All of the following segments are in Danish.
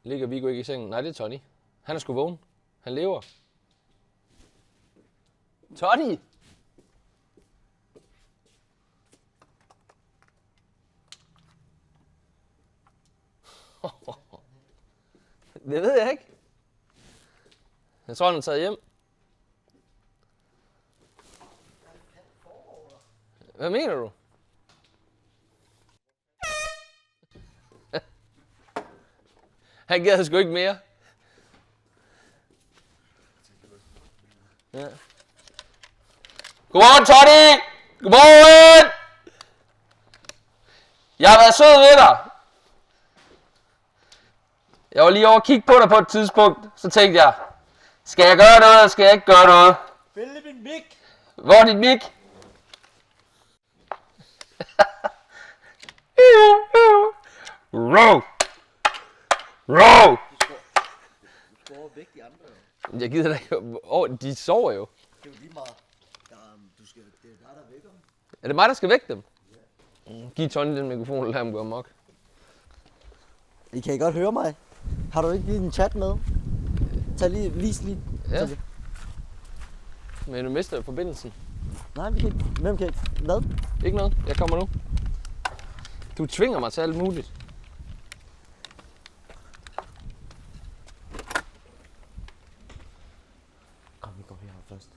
Ligger Viggo ikke i sengen? Nej, det er Tony. Han er sgu vågen. Han lever. Tony! Det ved jeg ikke. Jeg tror, han er taget hjem. Hvad mener du? Han gad sgu ikke mere. Ja. Godmorgen, Tony! Godmorgen! Jeg har været sød ved dig. Jeg var lige over at kigge på dig på et tidspunkt. Så tænkte jeg, skal jeg gøre noget, eller skal jeg ikke gøre noget? Spille min mic! Hvor er dit mic? Row! Row! Du går væk de andre jo. Jeg gider da ikke. De sover jo. Det er jo lige meget. Det er dig, der vækker dem. Er det mig, der skal vække dem? Giv Tony den mikrofon og lad ham gå amok. I kan I godt høre mig. Har du ikke lige en chat med? Tag lige, vis lige. Ja. Men du mister forbindelsen. Nej, vi kan ikke. Hvem kan ikke? Hvad? Ikke noget. Jeg kommer nu. Du tvinger mig til alt muligt. Kom, vi går herop først.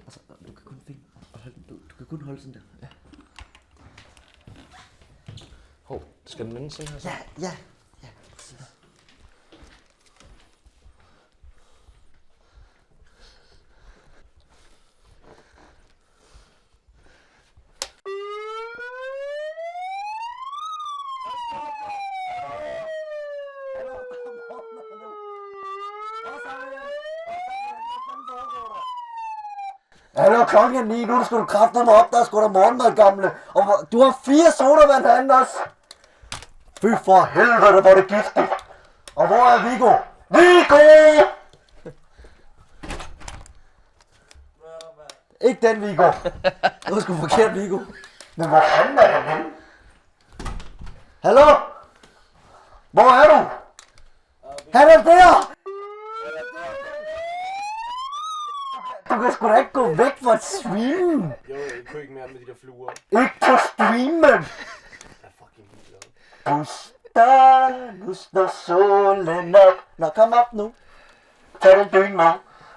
Altså, du kan kun finde og holde den. Du kan kun holde sådan der. Ja. Hov, skal den vende sådan her så? Ja, præcis. Hallo, klokken er 9, nu skal du kraftedeme op, der er sgu da morgenmad, gamle. Og du har 4 sodavand herinde også. Fy for helvede, hvor er det giftigt. Og hvor er Viggo? Viggo! Ikke den Viggo. Det var sgu forkert Viggo. Men hvor fanden er den henne? Hallo? Hvor er du? Han er der! Du kan sgu da ikke gå væk fra streamen. Jo, jeg kunne ikke mere med de der fluer. Ikke på streamen. Jeg er fucking ligeglad. Nu står solen op. Nå, kom op nu. Tag den dyne med.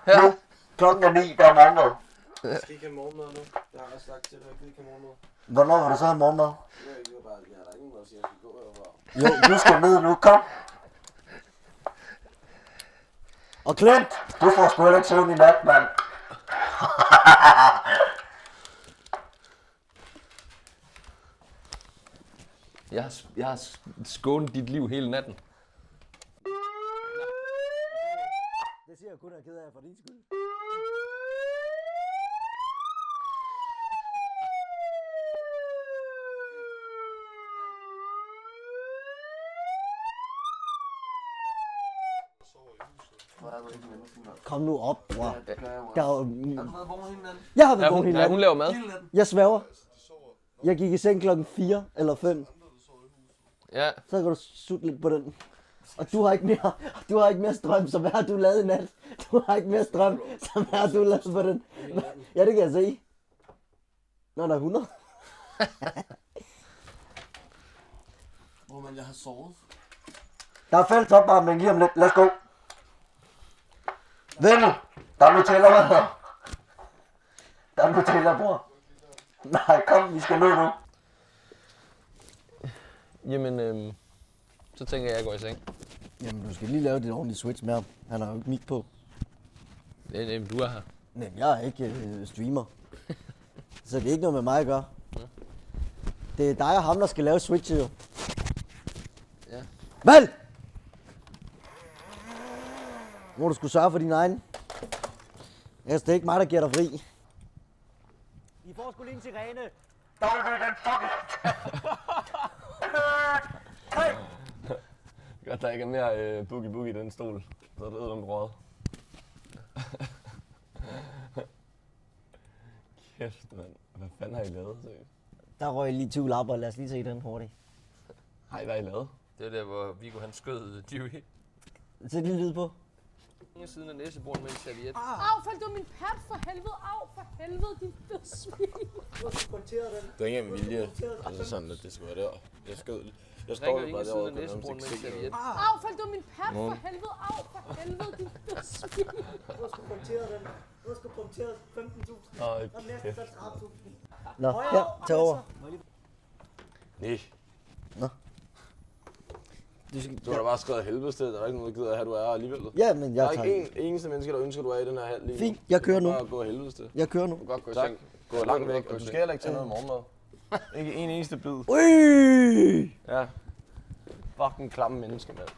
Ja. Nu. Klokken er 9, der er morgenmad. Jeg skal ikke have morgenmad nu. Jeg har også sagt til dig, at jeg ikke have morgenmad. Hvornår vil du så have morgenmad? Jeg har da ingen måde at sige, at jeg skal gå herfra. Jo, du skal ned nu. Kom. Og Klint, du får sgu heller ikke søvn i nat, mand. Jeg har skånet dit liv hele natten. Det siger jeg kun, at jeg er ked af for din skyld. Kom nu op, bror. Der er jo... Jeg har været vågen hele Ja, hun natten. laver mad. Jeg sværger. Jeg gik i seng klokken 4 eller 5. Ja. Så kan du sutte lidt på den. Og du har ikke mere strøm, så hvad har du lavet i nat? Du har ikke mere strøm, så hvad har du lavet på den? Ja, det kan jeg se. Nå, der er 100. Hvor man jeg har sovet. Der er fælles opvarmning lige om lidt. Lad os gå. Vennel, der er Nutella med her. Der er Nutella, bror. Nej, kom, vi skal ned nu. Jamen, så tænker jeg, at jeg går i seng. Jamen, du skal lige lave dit ordentlige switch med ham. Han har jo ikke mic på. Jamen, du er her. Nej, jeg er ikke streamer. Så det er ikke noget med mig at gøre. Det er dig og ham, der skal lave switchet jo. Ja. Val! Nu må du skulle sørge for din egen. Ellers det er ikke mig, der giver dig fri. I får sgu lige en sirene. Godt, der ikke er mere boogie-boogie i den stol. Så er det den råd. kæft, mand. Hvad fanden har I lavet, seriøst? Der røg lige 20 lapper. Lad os lige se den hurtigt. Hej, hvad har I lavet? Det er der, hvor Viggo han skød Dewey. Sæt lige lyd på. Ingen siden af næseboren med en serviet. Au, faldt du min pat for helvede. Au, for helvede, din fede svin. Det er ikke en vilje. Altså sådan, at det skal være der. Jeg skød. Jeg står Ringer jo bare ingen siden derovre af og kan næseboren med en nærmest ikke se serviet. noget. Au, faldt du min pat for helvede. Au, for helvede, din fede svin. Du skal punktere den. Du skal punktere 15.000. Ej, Og næste kæft. så 30.000. Nå, her, tag over. Nej. Du skal... Du har da bare skrevet helvedes til. Der er ikke nogen, der gider at have, du er her alligevel. Ja, men Der jeg er tager... ikke en eneste menneske, der ønsker, at du er i den her hal lige nu. Fint, jeg kører nu. Bare gå helvedes til. Jeg kører nu. Du kan godt gå i Tak. seng. Gå langt væk, og du skal heller ikke tage noget morgenmad. Ikke en eneste bid. Ui! Ja. Fucking klamme menneske, mand.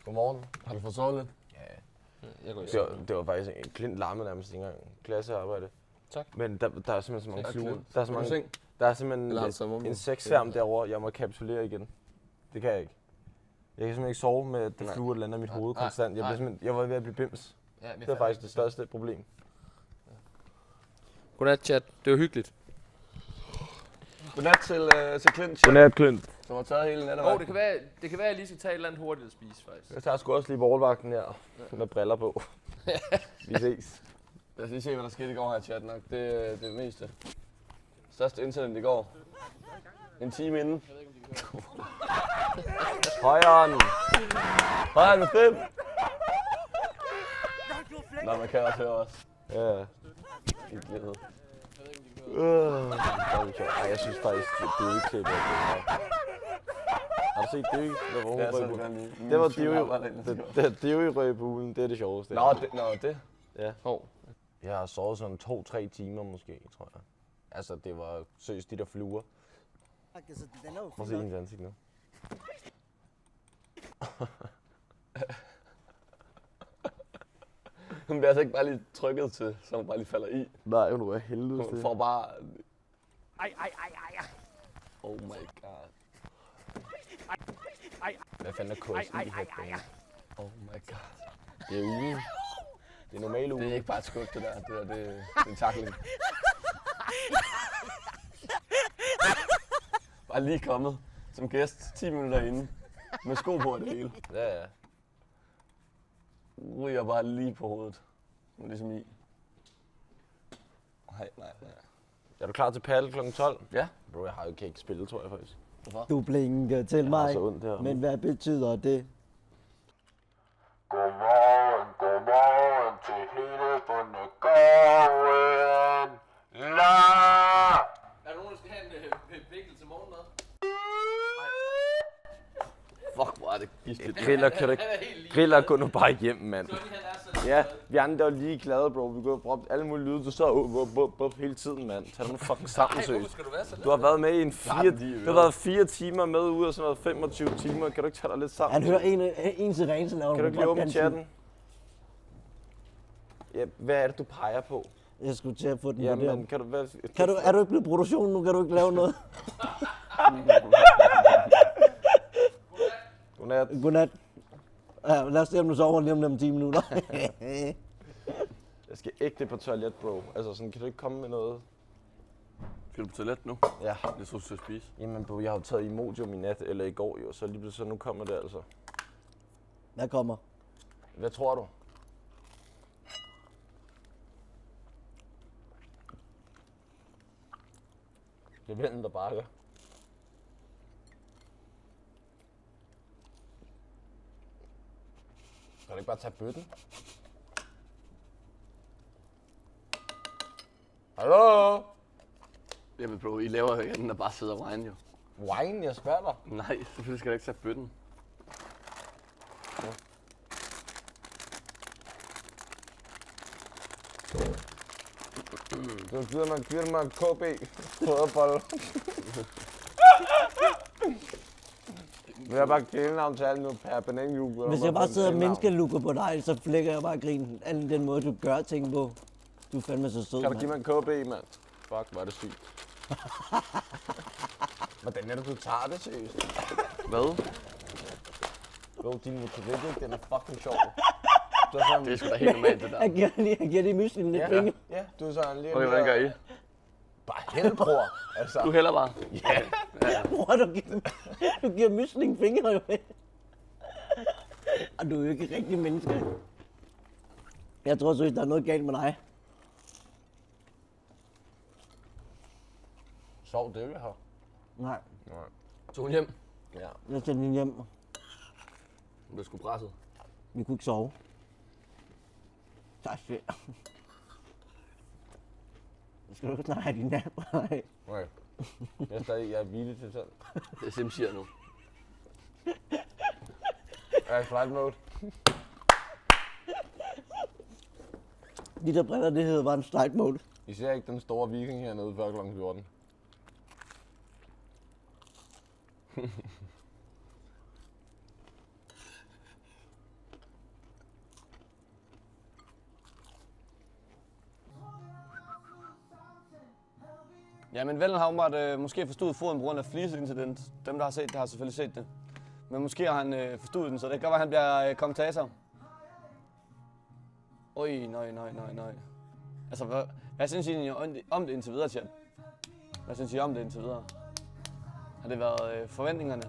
Godmorgen. Har du fået sovet lidt? Jeg går i Det seng. var, det var faktisk en klint larme nærmest ikke engang. Klassearbejde. Tak. Men der er simpelthen så mange Ja, fluer. klint. Der er så Er du mange, seng? der er simpelthen Eller har du sovet en sexsværm derovre. Jeg må kapitulere igen. Det kan jeg ikke. Jeg kan simpelthen ikke sove med, at det Nej. fluer lander i mit hoved Nej, konstant. Jeg var ved at blive bims. Ja, Det er faktisk det største problem. Godnat, chat. Det var hyggeligt. Godnat til Clint, Godnat, Klint. som har taget hele Åh, natten. det kan være, at jeg lige skal tage et eller andet hurtigt at spise, faktisk. Jeg tager sgu også lige borgvagten her med briller på. Vi ses. Lad os lige se, hvad der skete i går her i chatten nok. Det er det meste. Største incident i går. En time inden. Højren. Højre med 5. Nå, man kan også høre os. Ja. I glæde. Ej, jeg synes faktisk, det er ikke til det. Har du set det? Det var Ja, så røg er på. det godt lige. Det var Dewey røg på ugen. Det er det sjoveste. Nå, det. Ja. Hov. Jeg har sovet sådan 2-3 timer måske, tror jeg. Altså, det var seriøst de der fluer. Altså, den er jo Prøv at se hendes ansigt nu. Hun bliver altså ikke bare lige trykket til, så hun bare lige falder i. Nej, hun var helvede Hun får bare... Ej. Oh my god. Hvad fanden er KSI headband? Oh my god. Det er ugen. Det er normal uge. Det er ikke bare et skub, det der. Det er en tackling. Bare lige kommet som gæst 10 minutter inde. Med sko på og det hele. Ja, ja. Ryger bare lige på hovedet. Ligesom i. Nej. Er du klar til paddle kl. 12? Ja. Bro, jeg har jo ikke spillet, tror jeg faktisk. Du blinker til har mig. så ondt her. Men hvad betyder det? Godmorgen til hele bundegården. La! Er der nogen, der skal have en vikkel til morgenmad? Fuck, hvor er det giftigt. Griller, kan du ikke? Griller, gå nu bare hjem, mand. Johnny, han er så... Ja, vi andre var lige glade, bro. Vi kunne have brugt alle mulige lyde. Du så hele tiden, mand. Tag nu fucking sammen, Ej, hvorfor seriøst. skal du være så Du har været med i en Klart, 4... de er Du har været 4 timer med ud af sådan noget 25 timer. Kan du ikke tage dig lidt sammen? Han hører en sirene, så laver Kan du ikke lige åbne dansen. chatten? Ja, hvad er det, du peger på? Jeg skulle til at få den på Jamen, der. kan du... Hvad, Er du ikke blevet produktion nu? Kan du ikke lave noget? Godnat. Godnat. Ja, lad os se, om du sover lige om 10 minutter. Jeg skal ægte på toilet, bro. Altså, sådan, kan du ikke komme med noget? Skal du på toilet nu? Ja. Jeg tror, du skal spise. Jamen, bro, jeg har jo taget Imodium i nat, eller i går jo, så lige pludselig, så nu kommer det altså. Hvad kommer? Hvad tror du? Det er vinden, der bakker. Kan du ikke bare tage bøtten? Hallo? Jamen bro, I laver jo ikke andet, der bare sidder og whine jo. Wine, jeg spørger dig. Nej, selvfølgelig skal du ikke tage bøtten. Du giver mig KB. Fodbold. Nu er jeg bare kælenavn til alle nu per bananjuge. Hvis jeg bare sidder og menneskelukker på dig, så flækker jeg bare grinen. Al den måde, du gør ting på. Du er fandme så sød, Kan du give mand. mig en KB, mand? Fuck, hvor er det sygt. Hvordan er det, du tager det seriøst? Hvad? Bro, din motorik, den er fucking sjov. Du er sådan, Det er sgu da helt normalt, det der. Jeg giver lige myslen lidt penge. ja, du er sådan lige... Okay, hvordan gør I? Bare held, bror. Altså, Du hælder bare. Bror, du giver mysling fingre jo. Og du er jo ikke rigtig menneske. Jeg tror seriøst, der er noget galt med dig. sov, det vil jeg have. Nej, Tog hun hjem? Ja. jeg sendte hende hjem. Hun blev sgu presset. Vi kunne ikke sove. Så er det. Skal du ikke snart have din nat? Nej. Okay. Jeg er villig til selv. Det er simsier nu. Jeg er i flight mode. De der briller, det hedder bare en strike mode. I ser ikke den store viking hernede før kl. 14. Ja, men Vellen har åbenbart måske forstået foden på grund af flisesincident. Dem, der har set det, har selvfølgelig set det. Men måske har han forstået den, så det kan godt være, at han bliver kommentator. Oj, nej. Altså, hvad synes I om det indtil videre, chat? Hvad synes I om det indtil videre? Har det været forventningerne?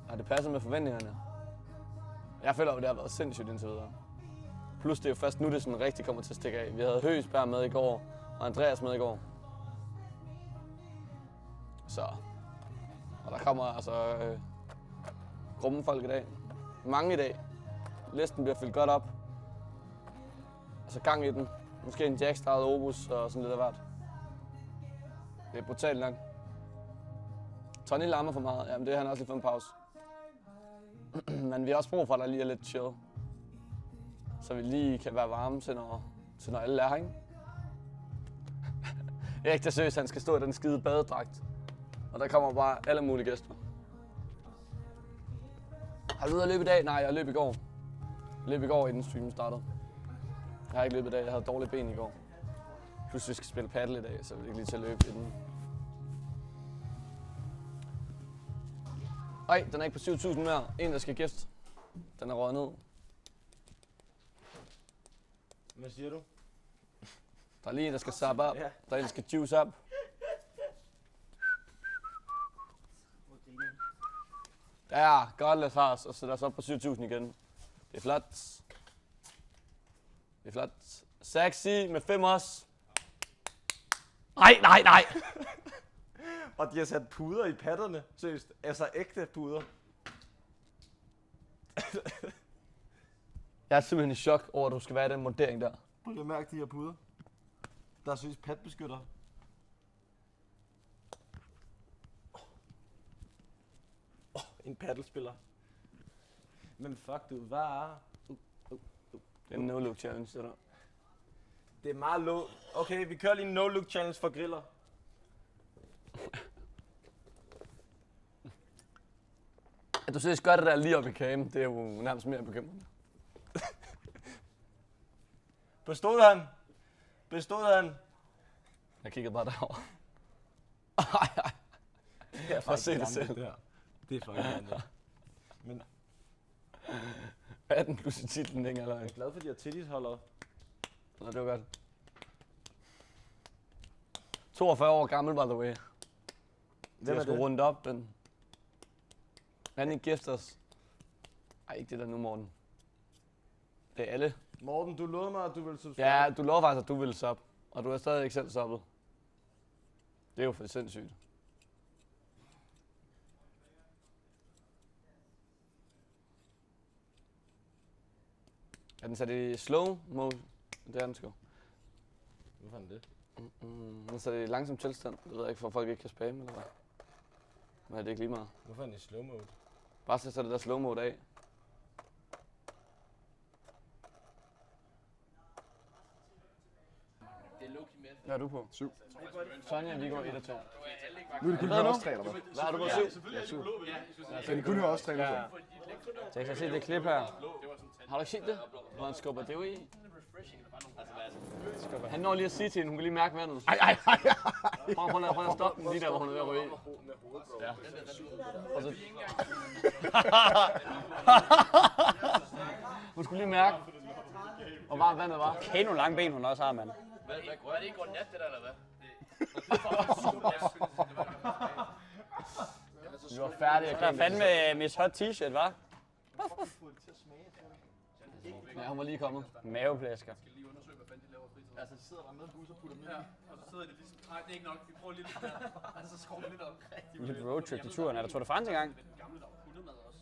Har det passet med forventningerne? Jeg føler jo, det har været sindssygt indtil videre. Plus det er jo først nu, det sådan rigtig kommer til at stikke af. Vi havde Høgsberg med i går, og Andreas med i går. Så. Og der kommer altså grumme folk i dag. Mange i dag. Listen bliver fyldt godt op. Altså gang i den. Måske en jackstart Obus og sådan lidt af hvert. Det er brutalt nok. Tony larmer for meget. Jamen det har han også lige fået en pause. Men vi har også brug for, at der lige er lidt chill. Så vi lige kan være varme til når alle er her, ikke? Erik, der seriøst, han skal stå i den skide badedragt. Og der kommer bare alle mulige gæster. Har du ude at løbe i dag? Nej, jeg løb i går. Jeg løb i går, inden streamen startede. Jeg har ikke løbet i dag, jeg havde dårlige ben i går. Plus vi skal spille paddle i dag, så jeg vil ikke lige til at løbe inden. Ej, den er ikke på 7.000 mere. En, der skal gæste. Den er røget ned. Hvad siger du? Der er lige en, der skal sub op. Ja. Der er en, der skal juice op. Ja, godt lidt fars, og sætter os op på 7.000 igen. Det er flot. Det er flot. Sexy med 5 også. Nej. Og de har sat puder i patterne. Seriøst. Altså ægte puder. Jeg er simpelthen i chok over, at du skal være i den montering der. Prøv lige at mærke de her puder. Der er seriøst patbeskytter. En paddelspiller. Men fuck du, hvad er? Det er en no-look challenge, det der. Det er meget low. Okay, vi kører lige en no-look challenge for griller. At du seriøst gør det der lige op i kagen, det er jo nærmest mere bekymrende. Bestod han? Jeg kiggede bare derovre. Det er Prøv at se det selv. Det er fucking andet. Men 18 plus i titlen, ikke eller? jeg er glad for, de her tittisholdere. Nå, det var godt. 42 år gammel, by the way. Hvem er skulle det? rundt op, men... Han ikke gift os. Ej, ikke det der nu, Morten. Det er alle. Morten, du lovede mig, at du ville subscribe. Ja, du lover faktisk, at du ville sub. Og du er stadig ikke selv subbet. Det er jo for sindssygt. Er den sat i slow mode? Det er den sgu. Hvad fanden det? Den sat i langsom tilstand. Det ved jeg ikke, for folk ikke kan spamme eller hvad. Men er det ikke lige meget? Hvorfor er den i slow mode? Bare så det der slow mode af. Det er low-key med. Hvad er du på? 7. Sonja, vi går 1 og 2. Nu er det kun høre os træner, hvad? Hvad har du på 7? Ja, 7. Så det kun høre os træner, så. Så jeg kan se det klip her. Har du ikke set det? Hvor han skubber det i? Han når lige at sige til hende, hun kan lige mærke vandet. Ej. Prøv at stoppe den lige der, hvor hun er ved at ryge. Ja. Og så... Hun skulle lige mærke. Hvor varmt vandet var. Helt nogle lange ben, hun også har, mand. Hvad er det ikke godnat, det der, eller hvad? Vi var færdige. Der er fandme Miss Hot T-shirt, hva'? Ja, hun var lige kommet. Maveplæsker. Altså, de sidder der med bus og putter dem Ja, og så sidder de ligesom, nej, det er ikke nok, vi prøver lige lidt der. Altså, så skår vi lidt om. Lidt roadtrip til turen. Er der Tour de France engang? Den gamle, der var hundemad også.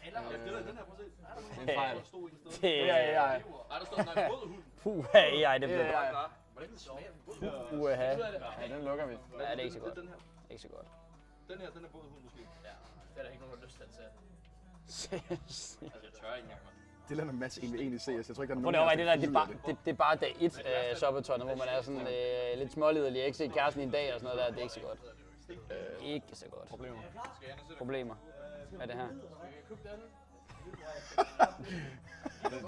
Eller, det er den her, prøv at se. Det er en fejl. Der stod i stedet. Det Ja, ja, ja. Nej, der stod en gang rød hund. Puh, AI, det bliver Ja, ja. Hvordan kan det smage af en rød hund? uha. Ja, den lukker vi. Ja, det er ikke så godt. Den her. Ikke så godt. Den her, den er båd hund måske. Ja, det er der ikke nogen, der har lyst til at tage. Altså, jeg tør ikke engang, mand. Det lander Mads egentlig CS. Jeg tror ikke, der er Prøv nogen, lige at det der, det er bare dag 1 soppetårnet, hvor man er sådan lidt småliderlig. Jeg har ikke set kæresten i en dag og sådan noget der. Det er ikke så godt. Ikke så godt. Problemer. Hvad er det her?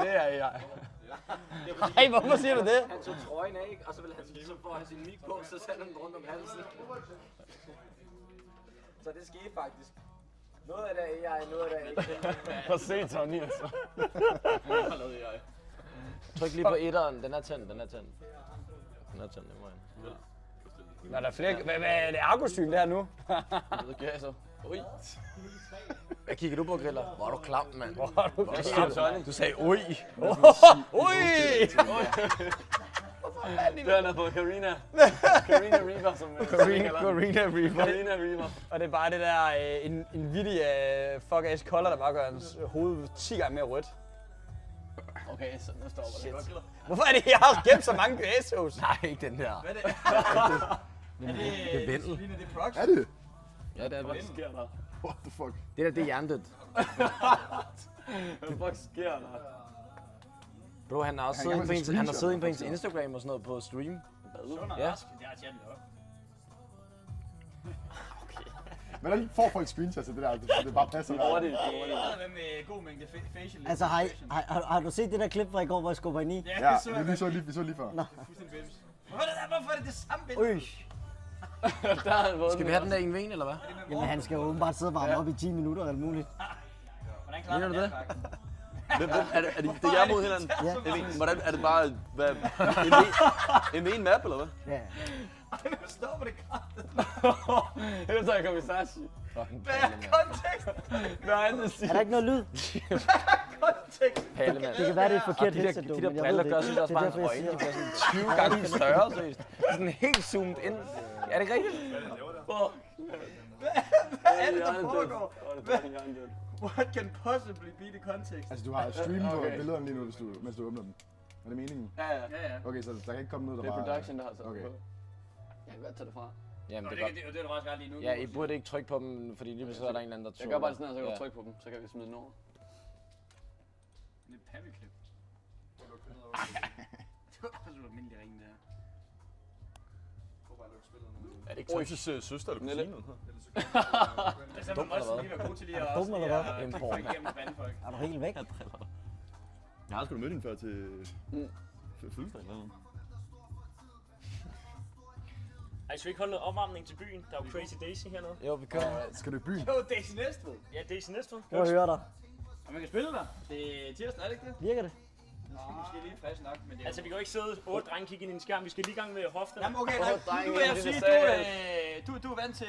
Det er jeg. Ej, hvorfor siger du det? Han tog trøjen af, og så ville han ligesom for at have sin mic på, så satte han den rundt om halsen. Så det skete faktisk. Noget af det er AI, noget af det er ikke. Prøv at se, Tony. Tryk lige på etteren. Den er tændt, den er tændt. Den er tændt, det må jeg. Nå, der er flere. Hvad er det Argosyn det her nu? Ui. Hvad kigger du på, Griller? Hvor er du klam, mand. Hvor er du siger du? Du sagde ui. Ui! Det er noget på Karina. Karina Reaper, som Karina Reaper. Karina Reaper. Og det er bare det der, en vittig fuck-ass kolder, der bare gør hans hoved 10 gange mere rødt. Okay, så nu stopper det godt. Hvorfor er det, jeg har gemt så mange græshus? Nej, ikke den der. Hvad er det? Det er Vendel. Ligner det Prox? Er det? Ja, det er Hvad det. sker der? What the fuck? Det der, det er hjernedødt. Hvad fuck sker der? Bro, han har også Han siddet kan inde på have ens, en han har siddet inde på ens screenshot. Instagram og sådan noget på stream. Ja. Hvordan får folk screenshots af det der? Det bare passer. Hurtigt. Hvad med god mængde facial? Altså, har du set det der klip fra i går, hvor jeg skubber ind i? Ja, vi så lige før. Hvorfor er det det samme billede? Øj! Der har han vundet. Skal vi have den der i en ven, eller hvad? Jamen, han skal jo åbenbart sidde og varme op i 10 minutter eller muligt. Hvordan klarer Mener du det? Er det jer mod hinanden? Ja. Hvordan er det bare en map, eller hvad? Ja. det? Stå på det kraft. Ellers er jeg Komisashi. Hvad er kontekst? Nej, det Er der ikke noget lyd? Kontekst. Palle, mand. Det kan være, det er et Og forkert de der, headset, de men der jeg briller ved gør det synes ikke. også Det er bare, derfor, at jeg øjnene siger bliver sådan 20 gange større, seriøst. Sådan helt zoomet ind. Er det ikke rigtigt? Hvad er det, der foregår? What can possibly be the context? Altså, du har streamet på billederne lige nu, mens du åbner dem. Er det meningen? Ja. Ja, ja. Okay, så der kan ikke komme noget, Det der er bare... production, der har sat Okay. på. Jeg kan godt tage det fra. Jamen, det Det er er godt. det er du faktisk ret lige nu. Ja, I burde ikke trykke på dem, fordi lige så er der en eller anden, der Jeg gør bare sådan her, så kan du trykke på dem, så kan vi smide den over. Det er et pappelklip. Det var sådan en almindelig ring der. Er det ikke Oises søster, du Nelle. Altså, man må også lige være god til lige at dum, eller hvad? trykke igennem vandfolk. Er du helt væk? Jeg har sgu da mødt hende før til... fødselsdag eller noget. Ej, skal vi ikke holde noget opvarmning til byen? Der er jo Crazy Daisy hernede. Jo, vi kører. Skal du i byen? Jo, Daisy Næstved. Ja, Daisy Næstved. Prøv at høre dig. Og man kan spille der. Det er tirsdag, er det ikke det? Virker det? Måske lige frisk nok, men det er Altså, vi kan jo ikke sidde 8 drenge kigge ind i en skærm. Vi skal lige i gang med hoften. Jamen okay, drenge, nu vil jeg det sige, er du er vant til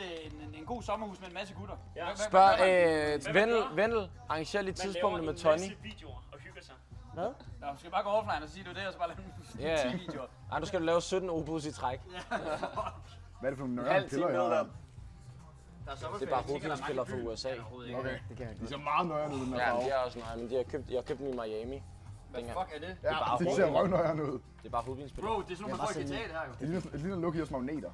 en god sommerhus med en masse gutter. Ja. Spørg Vendel, arrangerer lige tidspunktet med Tony. Man laver en masse videoer og hygger sig. Hvad? Nå, skal vi bare gå offline og sige, du det, og så bare lave Ja. 10 videoer. Ej, nu skal du lave 17 opus i træk. Hvad er det for nogle Halv nøgne time piller, jeg med har? der. Der er Det sommerferie. er bare hovedfilmspillere fra USA. Okay. Det kan jeg De ser meget nøjere ud, den her Ja, farve. de er også nøje, men jeg har købt dem i Miami. Hvad fuck er det? Ja, bare de ser røvnøjere ud. Det er bare hovedfilmspillere. Bro, det er sådan nogle, man får i GTA, det her jo. Det ligner Lucky hos magneter.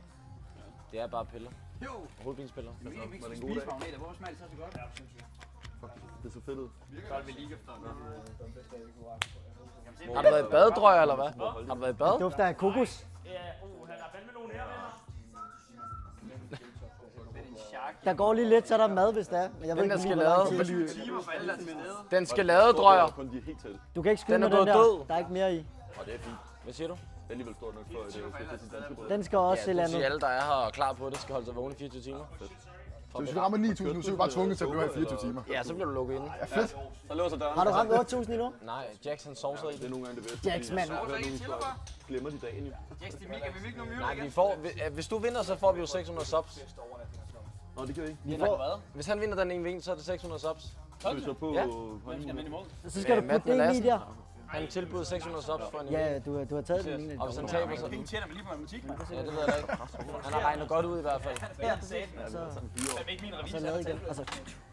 Det er bare piller. Jo, Hovedfilmspillere. vi kan ikke spise magneter. Hvorfor smager det så godt? Ja, sindssygt. Det er så fedt ud. Så er vi lige efter. Har du været i bad, tror jeg, eller hvad? Har du været i bad? Dufter af kokos. Ja, der er fandme nogen her, venner. Der går lige lidt, så er der mad, hvis det er. Men jeg ved Den, der ikke skal lige, hvor lang lave. tid. Timer for alle, der er til stede. Den skal lade, tror jeg. Kun de er helt tæt. Du kan ikke skyde Den er med den gået der. død. Der er ikke mere i. Og det er fint. Hvad siger du? Det er alligevel stort nok for et danske brød. Den skal også Ja, til det vil sige, landet. alle, der er her og klar på det, skal holde sig vågne i 24 timer. Så hvis vi rammer 9.000 nu, så er vi bare tvunget til at blive her i 24 timer. Ja, så bliver du lukket inde. Ja, fedt. Så låser døren. Har du ramt 8.000 endnu? Nej, Jackson sovser i Det er det. nogle gange det bedste. Jax, mand. Glemmer de dagen jo. Jax, det er mega, vi vil ikke noget Nej, vi får, hvis du vinder, så får vi jo 600 subs. Nå, det kan vi ikke. Vi får, Hvis han vinder den ene vin, så er det 600 subs. Så er vi så på Ja. så skal du putte det ind i der. Han tilbyder 600 subs for en Ja, du har taget den. Og hvis han taber, så... Penge tjener man lige på matematik, mand. Ja, det ved jeg da ikke. Han har regnet godt ud i hvert fald. Ja, Det er ikke min revisor. så lavet igen. Altså,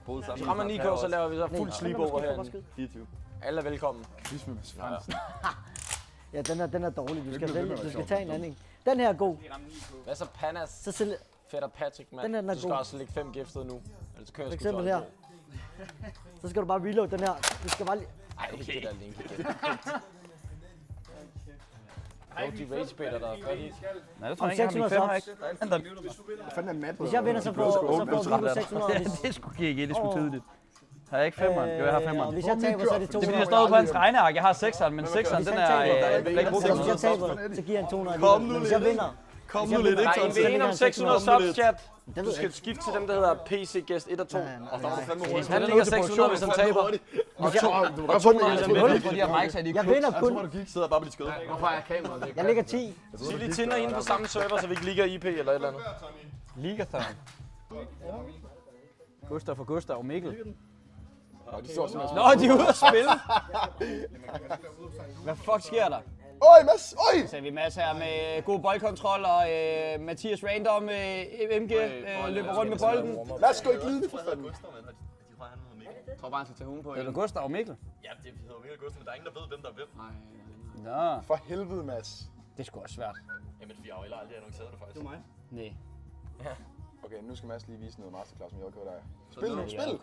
Både sammen. Hvis vi rammer 9K, så laver vi så fuld sleepover herinde. 24. Alle er velkommen. Quiz med Svendsen. ja, den er dårlig. Du skal vælge. Du skal tage en anden. Den her er god. Hvad så Panas? Så selv, Fætter Patrick, mand. Den her, den er Du skal god. også lægge 5 giftet nu. Ellers kører for jeg sgu eksempel til her. Så skal du bare reload den her. Du skal bare lige... Ej, ikke det der link igen. De ragebaiter, der er godt i. Nej, det Om 600 subs. Hvad fanden er Matt? Hvis jeg vinder, så får vi 600. Det skulle GG, det skulle tidligt. Har jeg ikke femmeren? Jo, jeg har Og femmeren. hvis jeg taber, så er det 200. Det er fordi, jeg står på hans regneark. Jeg har 6'eren, men 6'eren, Hvis den han er... taber, Jeg vil ikke bruge så den. hvis jeg taber, så giver han 200 Kom alligevel. nu Men hvis lidt. jeg vinder... Kom hvis jeg nu lidt, vinder- ikke? Nej, Så en vinder om 600 subs, chat. Det Du ved jeg skal ikke. skifte til dem, der hedder PC Guest 1 og 2. Nej, nej, nej. Hvis han ligger 600, hvis han taber. Du kan godt få den igen. Fordi jeg Mike sagde, de er Jeg vinder Jeg kun... tror, du gik, sidder bare på dit skød. Hvorfor er kameraet væk? Jeg ligger 10. Sig lige Tinder inde på samme server, så vi ikke ligger IP eller et eller andet. Ligathon. Gustav og Gustav og Mikkel. De står simpelthen. Nå, de er ude at spille. Hvad fuck sker der? Øj, Mads! Øj! Så er vi Mads her med god boldkontrol, og Mathias Random, MG løber rundt med bolden. Mads, gå i glidende for fanden. Jeg tror bare, han skal tage hugen på. Eller Gustav og Mikkel. Ja, det hedder Mikkel Gustav, men der er ingen, der ved, hvem der er hvem. Nå, For helvede, Mads. det er sgu også svært. Jamen, vi har jo heller aldrig annonceret det, faktisk. Nej. Okay, nu skal Mads lige vise noget masterclass med JK der. Spil nu, spil! Med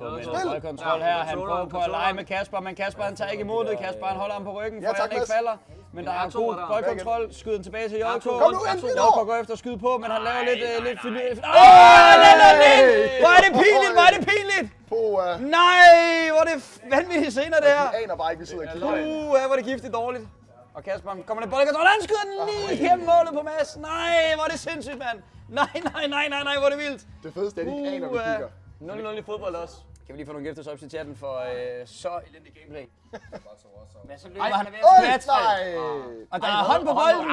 boldkontrol her, han prøver på at lege med Kasper, men Kasper han tager ikke imod det. Kasper han holder ham på ryggen, for Ja, tak, han ikke Mads. falder. Men der er god boldkontrol, skyder den tilbage til JK. Kom nu ind, JK går efter at skyde på, men han laver lidt finurligt. Åh, han lander den ind! Hvor er det pinligt, hvor er det pinligt! Nej, hvor er det vanvittigt scener det her. Jeg aner bare ikke, vi sidder og kigger. Hvor er det giftigt dårligt. Og Kasper han kommer der boldkontrol, han skyder den lige gennem målet på Mads. Nej, hvor er det sindssygt, mand. Nej, hvor er det vildt. Det fedeste er, at de ikke aner, vi kigger. 0-0 i fodbold også. Kan vi lige få nogle gifter op i chatten for så elendig gameplay? Men så løber han ved Øj, at nej! Og der er hånd på bolden.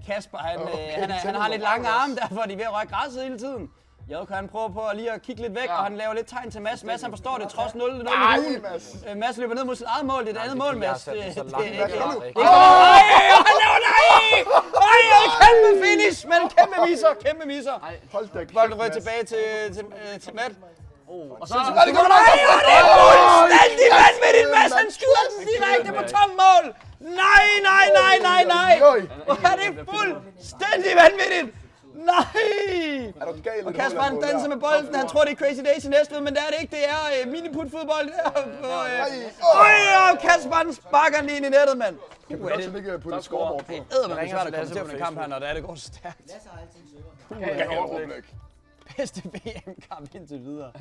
Kasper, han har lidt lange arme, derfor er de ved at røre græsset hele tiden. JK han prøver på lige at kigge lidt væk, og han laver lidt tegn til Mads. Mads han forstår det trods 0-0 i ugen. Mads løber ned mod sit eget mål, det er det andet mål, Mads. Det er ikke... Han laver kæmpe finish, men kæmpe misser. Hold da kæft, Bolden rører Mads. tilbage til Matt. Og så Det er fuldstændig vanvittigt, Mads! Han skyder den direkte på tom mål! Nej! Hvor er det fuldstændig vanvittigt! Nej! Er du gal? Og Kasper han danser med bolden, han tror det er Crazy Days i Næstved, men det er det ikke, det er miniput-fodbold der. Og Kasper han sparker den lige ind i nettet, mand. Kan du godt ikke putte et scoreboard på? Det er svært at kommentere på den kamp her, når det går så stærkt. Bedste VM-kamp indtil videre.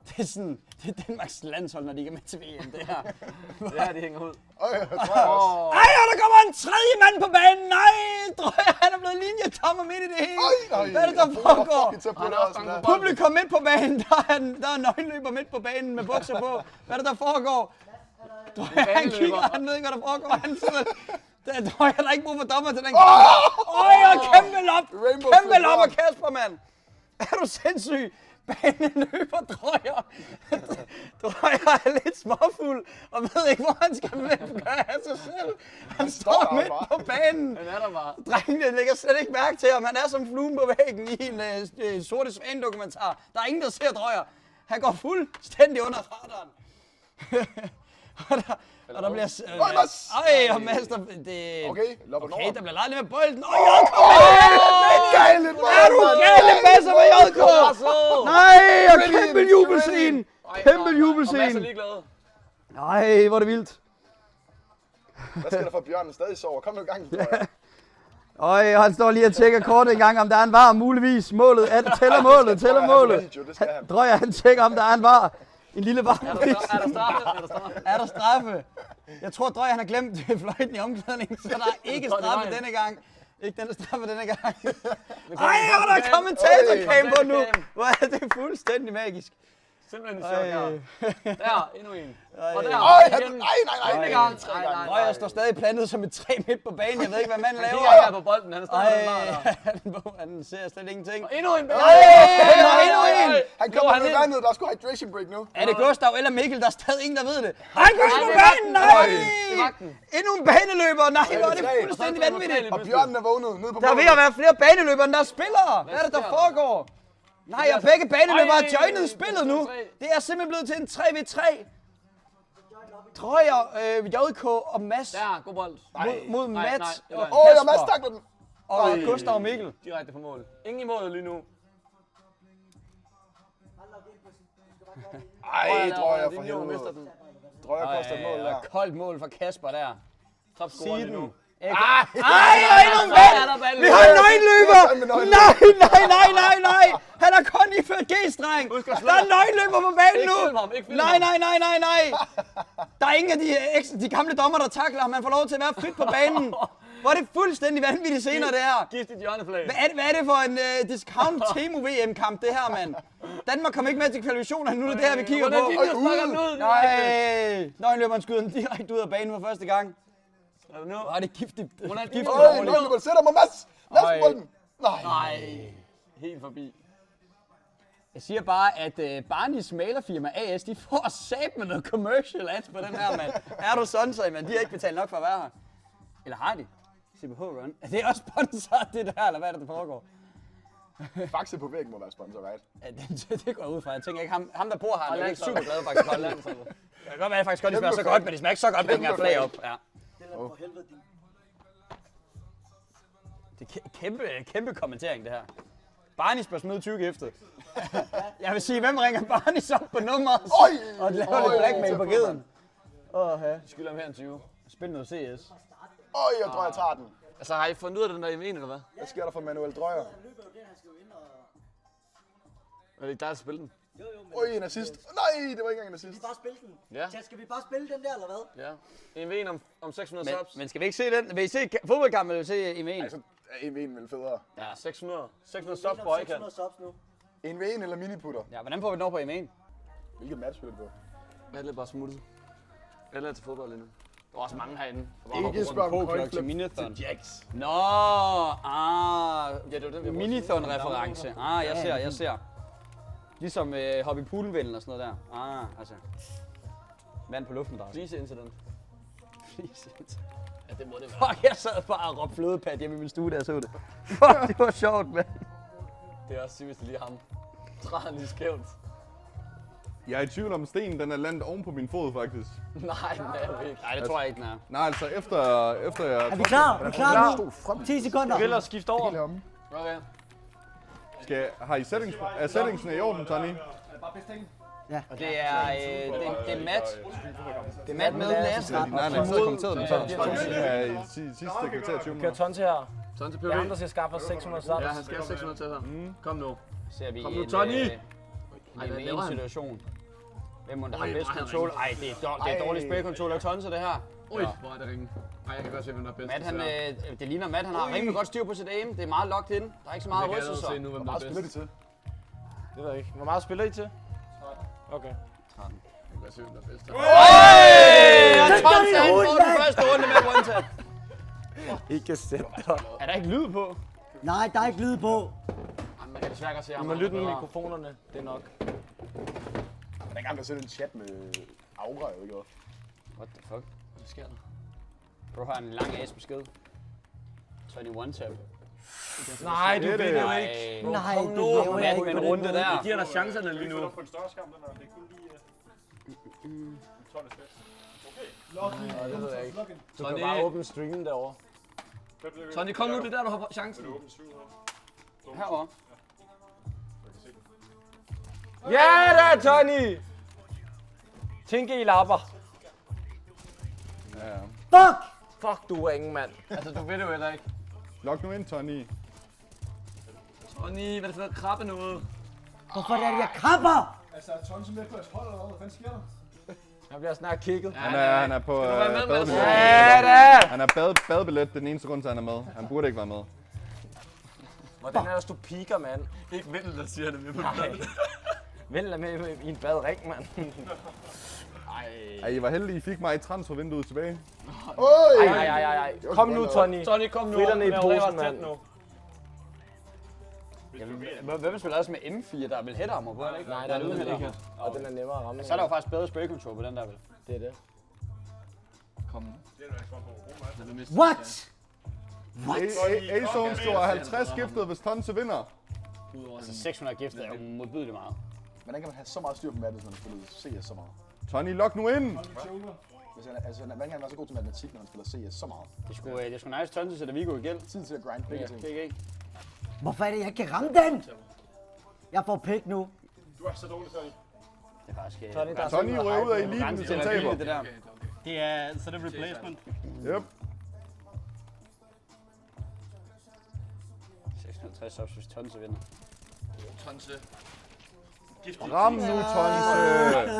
Det er sådan, det er Danmarks landshold, når de ikke er med til VM, det her. Ja, de hænger ud. Jeg tror jeg også. Ej, og der kommer en tredje mand på banen! Nej, Drøjer, han er blevet linjetommer midt i det hele. Hvad er det, der foregår? Publikum midt på banen, der er nøgenløber midt på banen med bukser på. Hvad er det, der foregår? Drøjer, han kigger, han ved ikke, hvad der foregår. Han sidder... Drøjer, der er ikke brug for dommer til den kamp. Og kæmpe lop af Kasper, mand. Er du sindssyg? Banen løber Drøjer. Drøjer er lidt småfuld og ved ikke, hvor han skal gøre af sig selv. Han står midt på banen. Den er der bare. Drengene lægger slet ikke mærke til, om han er som fluen på væggen i en Sorte Svane-dokumentar. Der er ingen, der ser Drøjer. Han går fuldstændig under radaren. Og der bliver... og Mads, det... Okay, der bliver leget lidt med bolden. JK! Er du gale, Masser med JK? Nej, og kæmpe jubelscene. Kæmpe jubelscene. Og Mads er ligeglad. Nej, hvor er det vildt. Hvad skal der for Bjørn? Stadig sover. Kom nu i gang, tror jeg. Og han står lige og tjekker kortet en gang, om der er en var, muligvis. Målet, tæller målet. Drøjer, han tjekker, om der er en var. En lille var. Er der straffe? Jeg tror, Drøjer, han har glemt fløjten i omklædningen, så der er ikke straffe denne gang. Ikke den, der straffer denne gang. Ej, hvor er der kommentatorcam på nu. Hvor er det fuldstændig magisk. Simpelthen en chok her. Der, endnu en. Og der, nej. Røger står stadig plantet som et træ midt på banen. Jeg ved ikke, hvad manden laver. Han kigger her på bolden, han er stadig han ser slet ingenting. Og endnu en. Endnu en. Han kommer med vandet, der er sgu hydration break nu. Er det Gustav eller Mikkel, der er stadig ingen, der ved det? Han går på banen, nej! Endnu en baneløber, nej, hvor er det fuldstændig vanvittigt. Og Bjørnen er vågnet nede på Der er ved at være flere baneløbere, end der er spillere. Hvad er det, der foregår? Nej, og begge baneløbere har joinet spillet nu. Det er simpelthen blevet til en 3v3. Trøjer, JK og Mads. Der, god bold. Mod Mats og Mads takler den. Og Gustav og Mikkel. Direkte på mål. Ingen i målet lige nu. Ej, Drøjer for helvede. Drøjer koster et mål der. Koldt mål fra Kasper der. Topscorer lige nu. Ej, endnu en band! Vi har en nøgenløber! Nej! Han har kun iført G-streng! Der er en nøgenløber på banen nu! Nej! Der er ingen af de gamle dommer, der takler ham. Man får lov til at være frit på banen. Hvor er det fuldstændig vanvittigt senere, det her. Giftigt hjørneflag. Hvad er det for en discount Temo VM-kamp, det her, mand? Danmark kommer ikke med til kvalifikationen, nu er det det her, vi kigger på. Nej! Nøgenløberen skyder den direkte ud af banen for første gang. Hvor er det giftigt. Nøgenløberen sætter mig, Mads! Mads på bolden! Nej. Helt forbi. Jeg siger bare, at Barneys malerfirma AS, de får sat med noget commercial ads på den her, mand. Er du sådan, mand? De har ikke betalt nok for at være her. Eller har de? CBH Run. Er det også sponsor, det der, eller hvad er det, der foregår? Faxe på væggen må være sponsor, right? Ja, det går jeg ud fra. Jeg tænker ikke, ham der bor her, er ikke super glad faktisk for landet. Det kan godt være, at faktisk godt, de smager så godt, men de smager ikke så godt, at den flag op. Ja. Det er kæmpe kommentering, det her. Barney spørger smide 20 giftet. Jeg vil sige, hvem ringer Barney så op på nummeret og laver lidt blackmail på geden? De skylder mere end 20. Spil noget CS. Jeg tror, jeg tager den. Altså, har I fundet ud af den der i men, eller hvad? Hvad sker der for Manuel Drøjer? Er det ikke dig, der spiller den? En assist. Nej, det var ikke engang en assist. Skal vi bare spille den? Ja. Skal vi bare spille den der, eller hvad? Ja. En ven om 600 subs. Men skal vi ikke se den? Vil I se fodboldkampen, eller vil I se en? Altså, en ven vel federe. Ja, 600 subs på Øjkan. 600 subs nu. En ven eller miniputter? Ja, hvordan får vi den over på en? Hvilket match spiller du på? Alle er bare smuttet. Alle er til fodbold lige nu. Der er også mange herinde. Ikke spørg om K-klok til Minithon. Jax. Nå, Ja, det var den, vi Minithon-reference. Jeg ser. Ligesom hop i poolen og sådan noget der. Altså. Vand på luften, der. Please incident. Ja, det må det være. Fuck, jeg sad bare og råbte flødepad hjemme i min stue, da jeg så det. Fuck, det var sjovt, mand. Det er også seriøst lige ham. Træder lige skævt. Jeg er i tvivl om stenen, den er landet oven på min fod, faktisk. Nej, den er jo ikke. Nej, det tror jeg ikke, den er. Nej, altså efter jeg... Er vi klar? Er vi klar nu? 10 sekunder. Vil at skifte over. Okay. Har I settingsene i orden, Tony? Og det er Matt. Det er Matt med næsten. Nej, jeg sidder og kommenterede den, så er i sidste kvarter 20 minutter. Kører Ton til her. Ton til PV. Det er ham, der skal skaffe os 600 subs. Ja, han skal have 600 til her. Kom nu. Ser vi Kom nu, Tony! en situation. Hvem må der har bedst control? Ej, det er dårlig spilkontrol af Tonse, det her. Ui, hvor er det ringe. Ej, jeg kan godt se, hvem der er bedst. Matt, det ligner Matt, han har rimelig godt styr på sit aim. Det er meget locked in. Der er ikke så meget rystet så. Nu, hvem der er bedst. Spiller de til? Det ved jeg ikke. Hvor meget spiller I til? Okay. 13. Jeg kan godt se, hvem der er bedst. Og Tonse, han får den første runde med one tap. Ikke sæt dig. Er der ikke lyd på? Nej, der er ikke lyd på. Man kan desværre godt se I ham. må lytte med mikrofonerne. Det er nok. Der er engang, der sætter en chat med Aura, jo ikke? What the fuck? Hvad sker der? Bro har en lang ass besked. 21 tap. Nej, du vinder jo ikke. Nej, det laver jeg ikke Med på en den runde måde. der. Vi giver dig chancerne lige nu. På en større skærm, den er. Det er kun lige 12 spil. Okay. Det ved jeg ikke. Du kan bare åbne streamen derovre. Tony, kom nu, det er der, du har chancen. Herovre. Ja da, Tony! Tænke i lapper. Ja. Fuck! Fuck, du er ingen mand. Altså, du ved det jo heller ikke. Log nu ind, Tony. Tony, hvad er det for noget krabbe noget? Hvorfor er det, jeg krabber? Altså, er Tony med på jeres hold, eller hvad? Hvad sker der? Han bliver snart kigget. Han er på badebillet. Ja, da! Han er badebillet, det er den eneste grund til, at han er med. Han burde ikke være med. Hvordan er det, du piker, mand? Ikke Vendel, der siger det med på Nej. Vendel er med i en badring, mand. Ej, I var heldige, I fik mig i transfervinduet tilbage. Ej. Kom nu, Tony. Tony, kom nu. Fritterne i Med posen, Revert mand. tæt nu. Hvem spiller også med M4, der er vel header på, ikke? Nej, der er uden header. Og den er nemmere at ramme. Så er der jo faktisk bedre spray control på den der, vel? Det er det. Kom. What? A-zone står 50 giftet, hvis Tonse vinder. Altså 600 giftet er jo modbydeligt meget. Hvordan kan man have så meget styr på matte, hvis man spiller CS så meget? Tony, lok nu ind! Hvordan kan han være så god til matematik, når han spiller CS så meget? Det skulle nice Tonse sætter Viggo i gæld. Tid til at grind begge ting. GG. Hvorfor er det, jeg ikke kan ramme den? Jeg får pick nu. Du er så dårlig, Tony. Det er faktisk... Tony ryger ud af eliten, hvis han taber. Det der. Det er så det replacement. Yep. 650 subs, hvis Tonse vinder. Tonse. Ram nu, Tonse!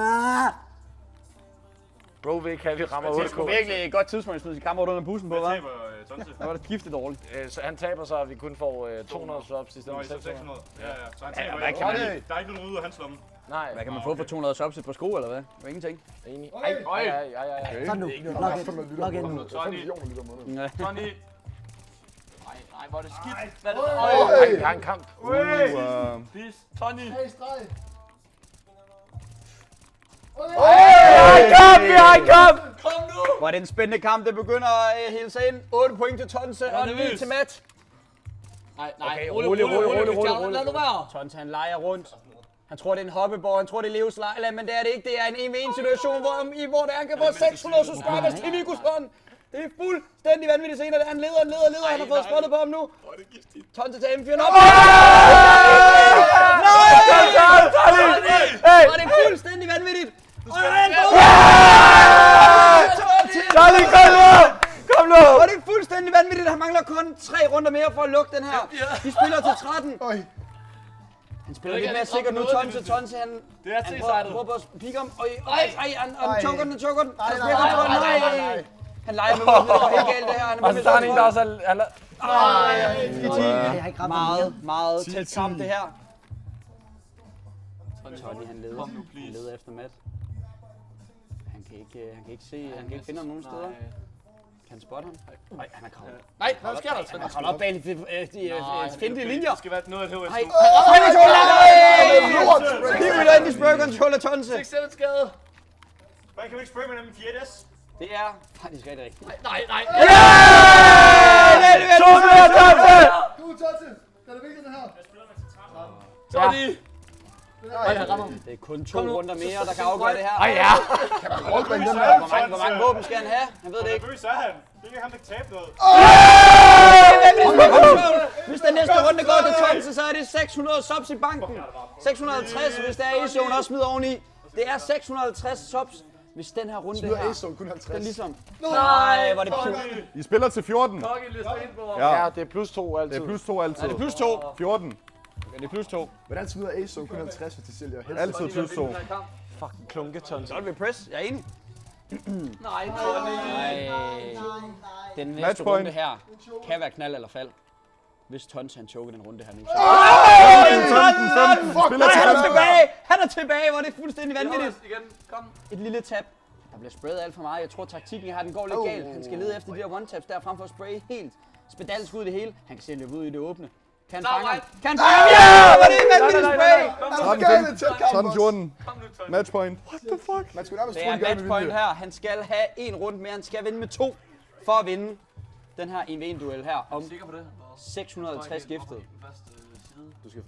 Bro, vi kan vi rammer 8K. Det er virkelig et godt tidspunkt at smide sin kammerat under bussen på, hva'? Taber Tonse. Der var det giftigt dårligt. Så han taber så, at vi kun får 200 subs i stedet Nå, for i stedet 600. 600. Ja. Så han Ja, taber hvad ikke. kan man- Der er ikke noget ud af hans lomme. Nej. Hvad kan man få for 200 subs et par sko, eller hvad? Det var ingenting. Enig. Oj. Ja. Så nu. Log ind nu. Tony. Ja. Tony. Nej, hvor er det skidt. Hvad er det? Han har en kamp. Please. Tony. Kom nu. Hvor er det en spændende kamp, det begynder at hele sig ind. 8 point til Tonse og 9 til Matt. Nej, Okay, rolig. Lad nu være. Tonse han leger rundt. Han tror, det er en hoppeborg, han tror, det er Leos lejland, men det er det ikke. Det er en 1v1 situation, hvor han kan få 600 subscribers til Viggos hånd. Det er fuldstændig vanvittigt senere. Han leder. Han har fået spottet på ham nu. Tonse tager M4 op. Nej! Og det er fuldstændig vanvittigt. Og han får... Charlie, kom nu! Kom nu! Og det er fuldstændig vanvittigt. Han mangler kun 3 runder mere for at lukke den her. De spiller til 13. Han spiller lidt mere sikkert nu. Tonse, han... Det er prøver på at pikke ham. Han choker den. Nej. Han leger med muligheden. Det var helt galt det her. Og så er der en, der også er... Jeg har ikke ramt den. Meget tæt kamp det her. Tony, han leder efter Matt. Han kan ikke finde ham nogen steder. Kan han spotte ham? Nej, han er kravlet. Nej, hvad sker der? Han er kravlet op bag de fjendtlige linjer. Det skal være noget af det her. Nej, de ryger ind i spray control af Tonse. 6 skade. Hvordan kan vi ikke spray med dem i 4S? Det er faktisk rigtig rigtigt. Nej. Tony! Det er kun 2 runder mere, der kan afgøre det her. Hvor mange våben skal han have? Han ved det ikke. Nervøs er han. Det er ikke ham, der kan tabe noget. Hvis den næste runde går til Tonse, så er det 600 subs i banken. 650, hvis der er A-zone også smider oveni. Det er 650 subs, hvis den her runde her. A-zone kun 50. Den ligesom... Nej, hvor er det pjut. I spiller til 14. Kokke lister ind på. Ja, det er plus 2 altid. Det er plus 2 altid. Er det plus 2? 14. Ja, det er plus 2. Hvordan smider A-zone kun 50, hvis de sælger helst? Altid plus 2. Fucking klunke, Tonse. Så er det ved press. Jeg er enig. Nej, Tony. Den næste Matchpoint. runde her kan være knald eller fald. Hvis Tonse han choker den runde her nu. Han er tilbage, hvor det er fuldstændig vanvittigt. Igen, kom. Et lille tab. Der bliver sprayet alt for meget. Jeg tror taktikken her, den går lidt galt. Han skal lede efter de der one-taps der, frem for at spraye helt spedalsk ud det hele. Han kan selv løbe ud i det åbne. Kan han fange ham? Kan han fange ham? Ja! Hvor det er vanvittigt spray! 13-14. Kom nu, Tony. Matchpoint. Man skulle nærmest Det tro, er de gør det med matchpoint vilje. her. Han skal have 1 runde mere. Han skal vinde med 2 for at vinde den her 1v1-duel her om Sikker på det? 650 giftet. Du skal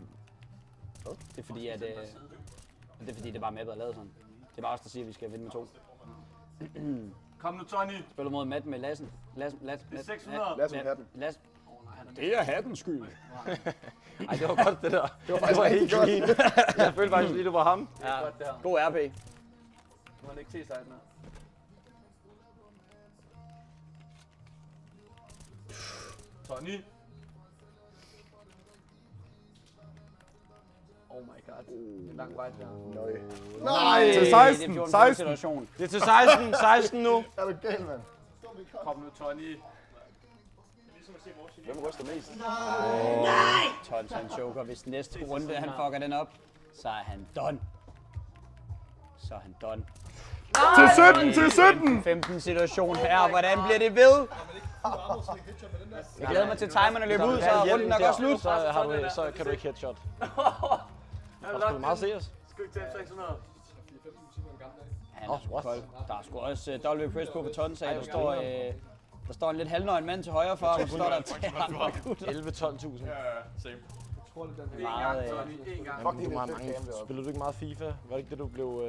Det er fordi, at det er bare mappet er lavet sådan. Det er bare os, der siger, at vi skal vinde med 2. Kom nu, Tony. Spiller mod Matt med Lassen. Det er 600. Lad os have den. Lassen. Det er hattens skyld. Ej, det var godt det der. Det var helt clean. Jeg følte faktisk lige, det var ham. Ja, god RP. Du har ikke T-sejten her. Tony. Oh my god. Det er langt vej der. Nej! Til 16! 16! Det er til 16! 16 nu! Er du galt, mand? Kom nu, Tony. Hvem ryster mest? Tons han choker. Hvis næste runde han fucker den op, så er han done. Så er han done. Til 17! Til 17! 15 situation her. Hvordan bliver det ved? Jeg glæder mig til timerne løber ud, så er runden nok også slut. Så kan du ikke headshot. Det er meget seriøst. Skal ikke tage 600? Han er sgu kold. Der er sgu også double press på Tons. Der står en lidt halvnøgen mand til højre for ham, og så står der 11-12.000. Same. meget. Spiller du ikke meget FIFA? Var det ikke det, du blev...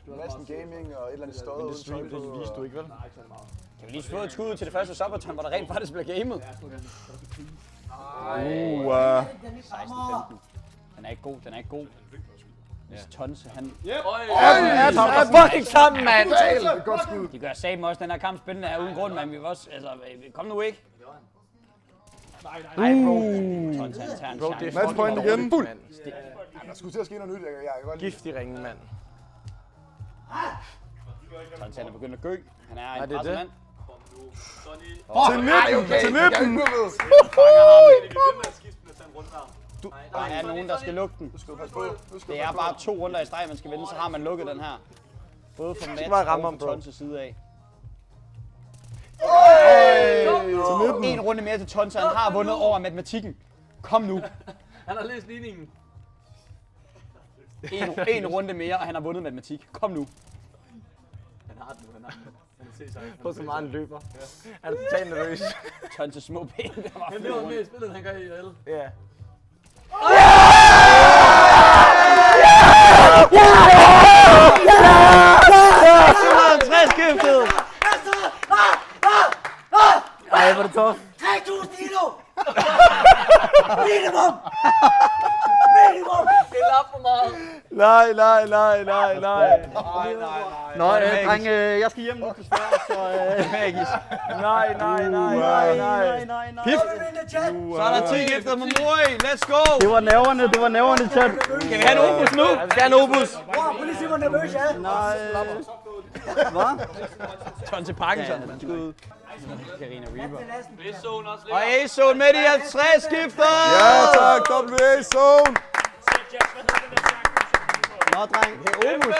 Næsten gaming og et eller andet stød. Men det stream, det viste du ikke, vel? Kan vi lige få et skud til det første Subbaton, hvor der rent faktisk bliver gamet? 16-15. Den er ikke god, den er ikke god. Hvis Tons, han... Fucking sammen, mand! De gør sammen også den her kamp spændende her uden grund, men vi vil også... Altså, kom nu ikke. Nej, bro. Tons, han tager en chance. Matchpoint igen. Der skulle til at ske noget nyt. Jeg kan godt Gift i ringen, mand. Tons, han er begyndt at gø. Han er en presset mand. Til 19! Til 19! Der er nogen, der skal lukke den. Det er bare 2 runder i streg, man skal vinde, så har man lukket den her. Både fra Mats og fra Tons' side af. En runde mere til Tons, han har vundet over matematikken. Kom nu. Han har læst ligningen. En runde mere, og han har vundet matematik. Kom nu. Han har den nu, han har den. Prøv så meget en løber. Han er totalt nervøs. Tons' små ben, der var Han løber mere i spillet, end han gør i IRL. Ja. Skiftet. Ej, hvor er det tof. 3.000 kilo! Minimum! Minimum! Det er lap for meget. Nej. Nå, dreng, jeg skal hjem nu desværre, så... Magisk. Nej. Gift. Så er der 10 giftet med Mori. Let's go. Det var nerverne, chat. Kan vi have en opus nu? Vi skal have en opus. Prøv lige se, hvor nervøs jeg er. Nej. Hvad? Tons til Parkinson, man skud. Karina Reaper. Og A-zone med de 50 skifter. Ja tak, WA-zone! Nå, dreng. Opus.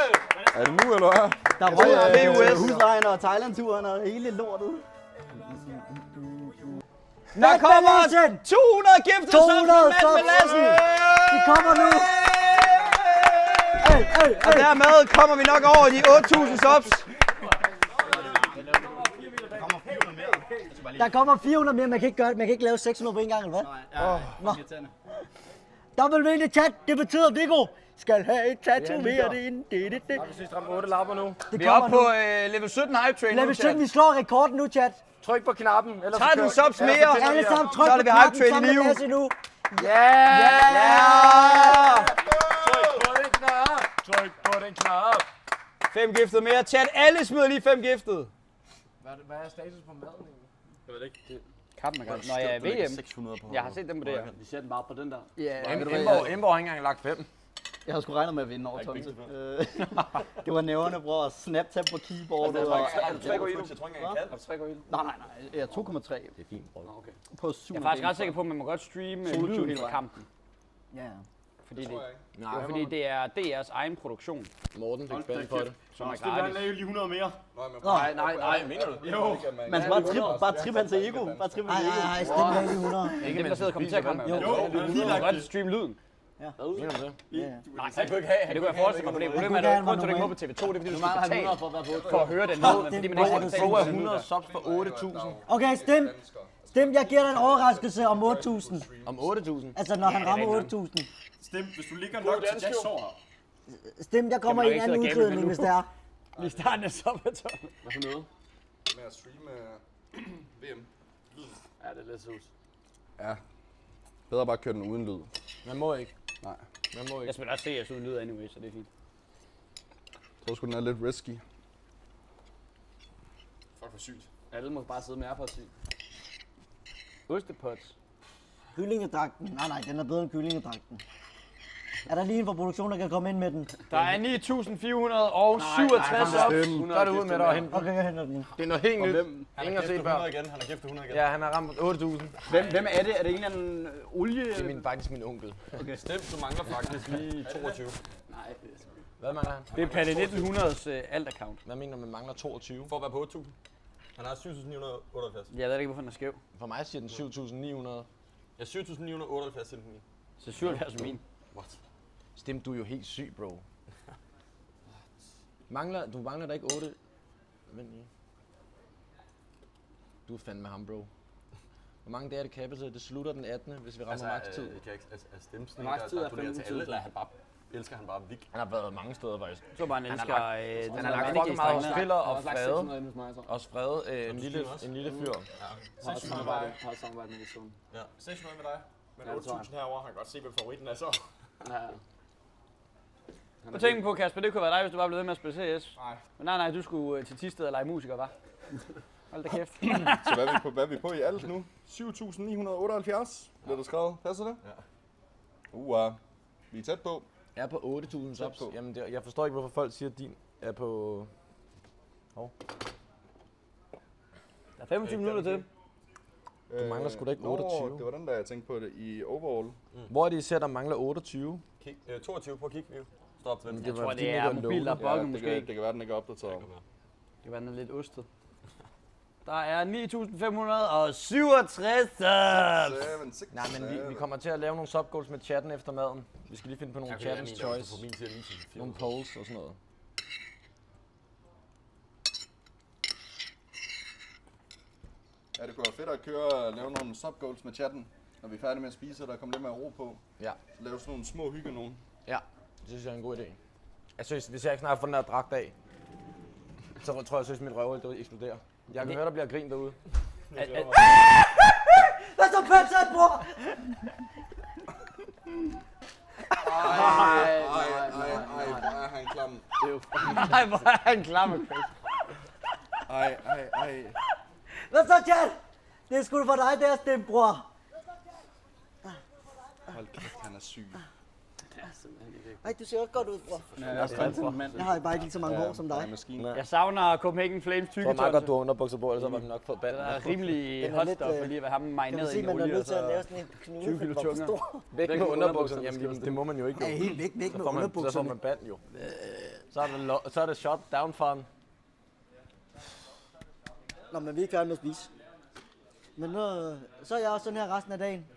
Er det nu, eller hvad? Der røg huslejen og Thailand-turen og hele lortet. Der kommer 200 gifter subs fra Matt Lassen. De kommer nu. Og dermed kommer vi nok over de 8.000 subs. Der kommer 400 mere, man kan ikke lave 600 på en gang, eller hvad? Dobbelt i chat, det betyder, at Viggo skal have et tatoveret ind. Hvis vi strammer 8 lapper nu. Vi er oppe på level 17 hype train nu, Level 17, chat. vi slår rekorden nu, chat. Tryk på knappen, ellers 13 subs mere. Alle sammen tryk Så er på det vi hype knappen train i sammen med live. Lasse nu. Tryk på den knap. 5 giftet mere. Chat, alle smider lige 5 giftet. Hvad er status på maden? Jeg ved det ikke. Kappen er godt. Når jeg er VM. 600 på. Jeg har set dem på det her. Vi ser den bare på den der. Ja, Emborg har ikke engang lagt 5. jeg havde sgu regnet med at vinde over Tonse. Det var næverne, bror. Snaptap på keyboardet. Er du 3 går i nu? Nej. Jeg er 2,3. Det er fint. Okay. På 7. Jeg er faktisk ret sikker på, at man må godt streame lyden fra kampen. Ja. Fordi det er DR's egen produktion. Morten fik spændt på det. Som er gratis. lave lige 100 mere. Nej, mener du? Jo. Man skal bare trippe hans ego. Bare trippe hans ego. Nej, stem med 100. Ikke dem, der sidder og kommer til at komme. Jo. Du må godt streame lyden. Mener du det? Nej, det kunne jeg forestille mig. Problemet er, at grund til, at du ikke må på TV2, det er fordi, du skal betale for at høre den lyd. Fordi man ikke skal Bro er betale 100 subs for 8.000. Okay, stem, jeg giver dig en overraskelse om 8.000. Om 8.000? Altså, når han rammer 8.000. Stem, hvis du ligger nok til Jack Sår. Stem, jeg kommer i en anden udklædning, hvis det er. Vi starter så på Hvad for noget? Med at streame VM. Ja, det er lidt sus. Ja. Bedre bare køre den uden lyd. Man må ikke. Nej. Man må ikke. Jeg spiller også CS uden lyd anyway, så det er fint. Jeg tror sgu, den er lidt risky. Fuck, for sygt. Alle må bare sidde med AirPods i. Ostepots. Kyllingedragten. Nej, den er bedre end kyllingedragten. Er der lige en fra produktionen, der kan komme ind med den? Der er 9.467 op. Så er det ud med dig og hente den. Okay, jeg henter den. Det er noget helt nyt. Hvem? Ingen har set før. igen. Han har kæft 100 igen. Ja, han har ramt 8.000. Hvem er det? Er det en eller anden olie? Det er faktisk min onkel. Stemt, du mangler faktisk lige 22. Nej, Hvad mangler han? det er Palle 1900's alt-account. Hvad mener du med mangler 22? For at være på 8.000. Han har 7.978. Jeg ved ikke, hvorfor den er skæv. For mig siger den 7.900. Ja, 7.978 til den. Så 77 er min. What? Stem, du er jo helt syg, bro. Du mangler da ikke 8. Vent lige. Du er fandme ham, bro. Hvor mange dage er det kappet til? Det slutter den 18. hvis vi rammer max-tid. Stemsen, max-tid er 15.000. Eller elsker han bare Vik. Han har været mange steder, faktisk. Så bare, han elsker... Han har lagt fucking meget hos Spiller og Frede. Og Frede, en lille fyr. har samarbejde med Vik. Ja. 600 med dig. Men Ja, det tror jeg. 8.000 herovre, han kan godt se, hvem favoritten er så. Ja. Jeg tænkte på, Kasper, det kunne være dig, hvis du var blevet ved med at spille CS. Nej. Men nej, du skulle til Thisted og lege musiker, hva'? Hold da kæft. Så hvad er vi på i alt nu? 7.978 bliver der skrevet. Passer det? Ja. Vi er tæt på. Jeg er på 8.000 subs. Jamen, jeg forstår ikke, hvorfor folk siger, at din er på... Der er 25 minutter til. Du mangler sgu da ikke 28. Det var den, der jeg tænkte på det i overall. Hvor er det, I ser, der mangler 28? 22 på kigview. Stop den. Jeg tror, det er mobil, der er bugget måske. Det kan være, den ikke er opdateret. Det kan være, den er lidt ostet. Der er 9.567 subs! Nej, men vi kommer til at lave nogle subgoals med chatten efter maden. Vi skal lige finde på nogle chattens choice. Nogle polls og sådan noget. Ja, det kunne være fedt at lave nogle subgoals med chatten, når vi er færdige med at spise, og der kommer lidt mere ro på. Ja. Lave sådan nogle små hygge nogen. Ja, det synes jeg er en god idé. Jeg synes, hvis jeg ikke snart får den der dragt af, så tror jeg, at mit røvhul det eksploderer. Jeg kan høre, der bliver grin derude. Hvad så pansat, bror? Ej, hvor er han klam. Nej, hvor er han klam, Chris. Ej. Hvad så, chat? Det er sgu for dig, der Stem, bror. Hold kæft, han er syg. Ej, du ser også godt ud, bror. Ja, Jeg har bare ikke lige så mange hår som dig. jeg savner Copenhagen Flames Jeg tror tykketøj. meget godt, du har underbukser på, ellers har vi nok fået Det banden. er rimelig Den er hot lidt, stuff, fordi at have ham Kan du marineret se, i man er olie, nødt og til at lave så... sådan en 20 knude, kilo for tunger. stor. Væk med underbukserne, jamen det må man jo ikke. Ja, helt væk med Så får man underbukserne. band jo. Så er det shot down farm. Nå, men vi er ikke færdige med at spise. Men nu, så er jeg også sådan her resten af dagen.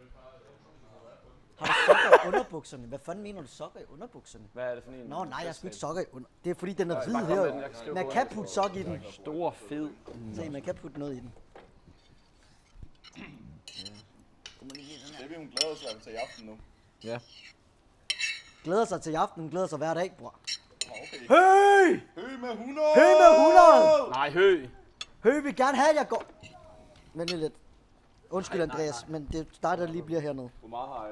Har du sokker i underbukserne? Hvad fanden mener du sokker i underbukserne? Hvad er det for en? Nå, nej, jeg skal ikke sokker i under. Det er fordi, den er hvid her. Man kan putte sok i den. Stor, fed. Se, man kan putte noget i den. Det er vi, hun glæder sig til i aften nu. Ja. Glæder sig til i aften, glæder sig hver dag, bror. Okay. Høj! Hø med 100! Høj med 100! Nej, hø. Høj vil gerne have, at jeg går... Vent lige lidt. Undskyld, Andreas, men det er dig, der lige bliver hernede. Hvor meget har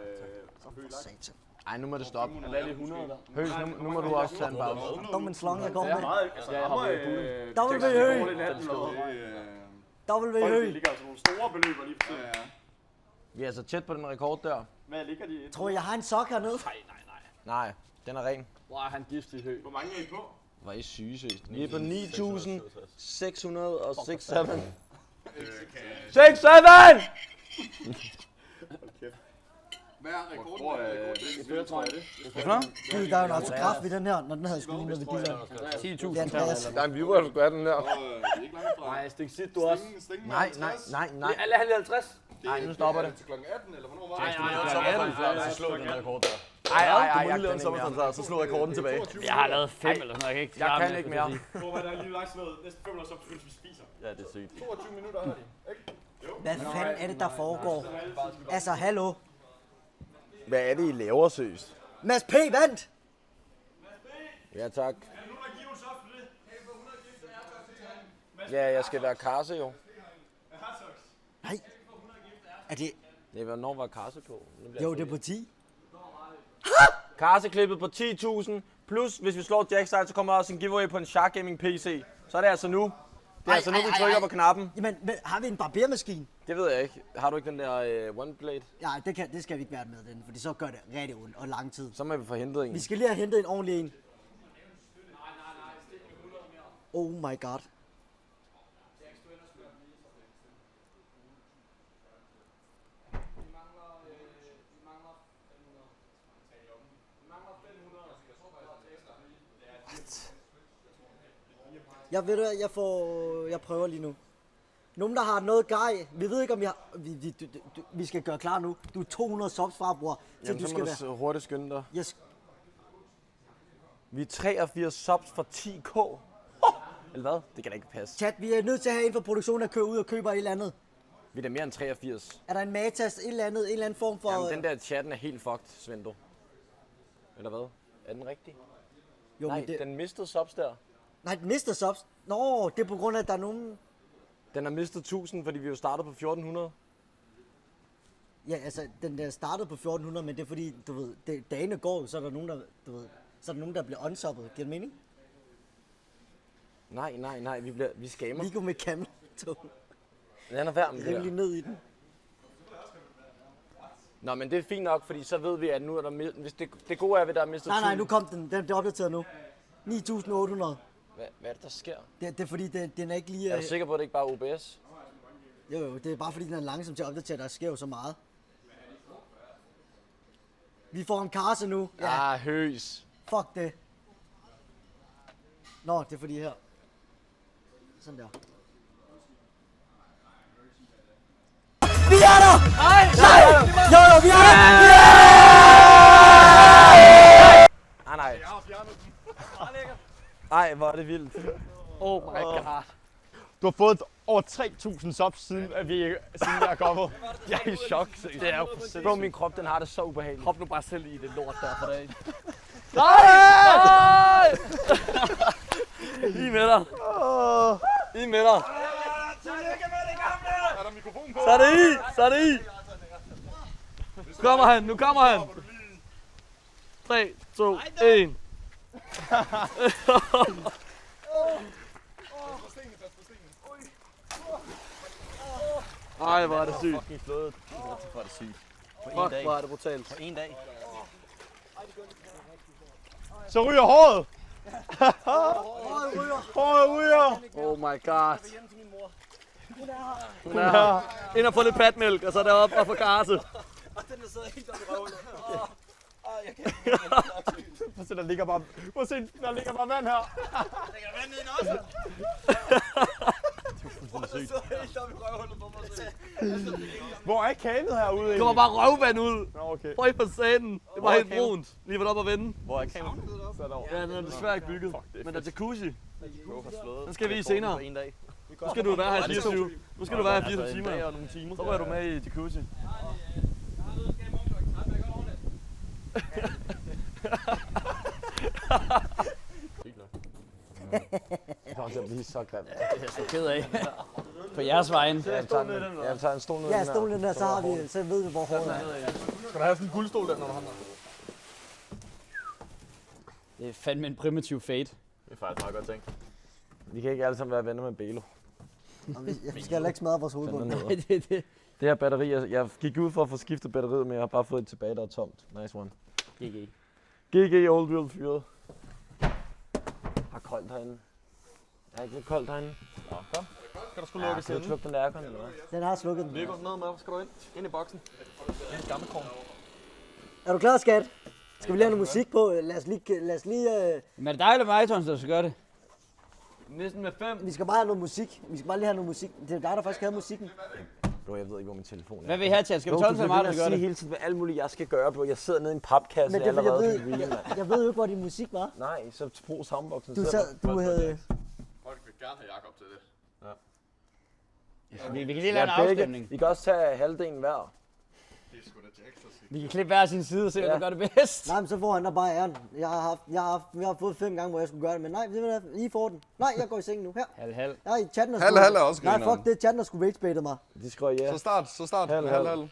Satan. Ej, nu må det stoppe. Hvad er det 100 der? Høs, nu må du også tage en pause. Dum en slong, jeg går med. Ja, jeg har været bulle. W Høj! W Høj! Det ligger altså nogle store beløber lige for tiden. Vi er altså tæt på den rekord der. Hvad ligger de i? Tror I, jeg har en sok hernede? Nej, den er ren. Hvor er han giftig hø? Hvor mange er I på? Hvor er I syge, seriøst. Vi er på 9.606. 6-7! Hvad er rekorden? Det fører, tror jeg. Gud, der er jo en autograf ved den her, når den havde skulle lige ved bilen. 10.000. Det er Andreas. Der er en viewer, der skulle have den der. Det er ikke langt fra. Nej, stik sit du også. Nej. Alle han 50. Nej, nu stopper det. Til klokken 18, eller hvornår var det? Så slå den rekord der. Ej, Du må lige lave en sommerfans, så slå rekorden tilbage. Jeg har lavet 5 eller sådan noget, Jeg kan ikke mere. Hvor var der lige lagt sådan noget? Næsten 500 så mens vi spiser. Ja, det er sygt. 22 minutter har de, ikke? Hvad fanden er det, der foregår? Altså, hallo? Hvad er det, I laver, seriøst? Mads P. vandt! Ja, tak. Ja, jeg skal være karse jo. Nej. Er det... Ja, hvornår var karse på? Jo, det er på 10. Karse-klippet på 10.000. Plus, hvis vi slår Jackstyle, så kommer der også en giveaway på en Shark Gaming PC. Så er det altså nu. Det Det er altså nu, vi trykker på knappen. Jamen, har vi en barbermaskine? Det ved jeg ikke. Har du ikke den der one blade? Nej, det skal vi ikke være med den, fordi så gør det rigtig ondt og lang tid. Så må vi få hentet en. Vi skal lige have hentet en ordentlig en. Oh my god. Jeg prøver lige nu. Nogen, der har noget grej. Vi ved ikke, om vi skal gøre klar nu. Du er 200 subs fra, bror. Jamen, så må du hurtigt skynde dig. Yes. Vi er 83 subs for 10k. Eller hvad? Det kan da ikke passe. Chat, vi er nødt til at have en for produktionen, der kører ud og køber et eller andet. Vi er da mere end 83. Er der en Matas, en eller anden form for... Jamen, den der chatten er helt fucked, Svendo. Eller hvad? Er den rigtig? Jo, nej, den mistede subs der. Nej, den mistede subs? Nå, det er på grund af, at der er nogen... Den har mistet 1000, fordi vi jo startede på 1400. Ja, altså, den der startede på 1400, men det er fordi, du ved, dagene går, så er der nogen, der, du ved, så er der nogen, der bliver unsubbet. Giver det mening? Nej, vi scammer. Lige gå med camel. Den er værd med det der. Ned i den. Nå, men det er fint nok, fordi så ved vi, at nu er der... Hvis det gode er, at der er mistet 1000. Nej, nu kom den. Den er opdateret nu. 9800. Hvad er det, der sker? Det er fordi, den er ikke lige... Er du sikker på, at det ikke bare er OBS? Jo, det er bare fordi, den er langsom til at opdatere. Der sker jo så meget. Vi får en karse nu. Ja, høs. Fuck det. Nå, det er fordi her. Sådan der. Vi er der! Nej! Jo, vi er der! Nej. Ej, hvor er det vildt. Oh my god. Du har fået over 3000 subs siden jeg er kommet. Jeg er i chok. Det er jo for bro, min krop, den har det så ubehageligt. Hop nu bare selv i det lort der for dag. Nej! I med dig. I med dig. Er der mikrofon på? Så er det i. Nu kommer han. 3, 2, 1. Ej, hvor er det sygt. Fucking flået. Hvor er det sygt. Fuck, hvor er det brutalt. På en dag. Så ryger håret. Håret ryger. Oh my god. Hun er her. Ind og få lidt patmælk, og så deroppe og få karse. Og den der sidder helt oppe i røven. Jeg kan ikke. Prøv at se, der ligger bare vand her. Der ligger vand nede i også. Det er sidder helt oppe i røvhullet på mig selv. Hvor er kanet herude egentlig? Det var bare røvvand ud. Nå, okay. Prøv på saten. Det var helt brunt. Lige været op og vende. Hvor er kameraet? Ja, den er desværre ikke bygget. Men der er jacuzzi. Den Den skal vi i senere. Nu skal du være her i 24. Nu skal du være her i 24 timer. Og nogle timer. Så rører du med i jacuzzi. Det kommer til at blive så grimt. Det er jeg så ked af. På jeres vejen. Jeg tager en stol ned. Ja, stolen der, så ved vi, hvor hårdt er. Skal du have sådan en guldstol der, når du har den? Det er fandme en primitiv fade. Det er faktisk meget godt tænkt. Vi kan ikke alle sammen være venner med Belo. Vi skal heller ikke smadre vores hovedbund. Det her batteri, jeg gik ud for at få skiftet batteriet, men jeg har bare fået et tilbage, der er tomt. Nice one. GG. GG Old Wheel fyret. Har koldt herinde. Er ikke lidt koldt herinde? Nå, kom. Kan du sgu Ja, lukke kan du slukke den der aircon, eller hvad? Den har slukket den. Viggo, ned med. Skal du ind? Ind i boksen. En gammel korn. Er du klar, skat? Skal vi lige have noget musik på? Lad os lige... Men er det dig eller mig, Tons, der skal gøre det? Næsten med 5. Vi skal bare have noget musik. Vi skal bare lige have noget musik. Det er dig, der faktisk har musikken. Bro, jeg ved ikke, hvor min telefon er. Hvad vil I have til? Skal vi Bro, Tons du eller mig, bliver der ved skal med gøre at sige det? hele tiden, hvad alt muligt jeg skal gøre, bro. Jeg sidder nede i en papkasse Men det er, fordi allerede. jeg ved jo ikke, hvor din musik var. Nej, så brug soundboxen. Du havde... Folk vil gerne have Jakob til det. Vi kan lige lave en afstemning. Vi kan også tage halvdelen hver. Det er sgu da til ekstra sig. Vi kan klippe hver sin side og se, hvem der gør det bedst. Nej, men så får han da bare æren. Vi har fået 5 gange, hvor jeg skulle gøre det, men nej, I får den. Nej, jeg går i seng nu. Her. Halv. Nej, chatten har Halv er også Nej, grineren. fuck det. Chatten har sgu ragebaitet mig. De skriver ja. Så start. Halv.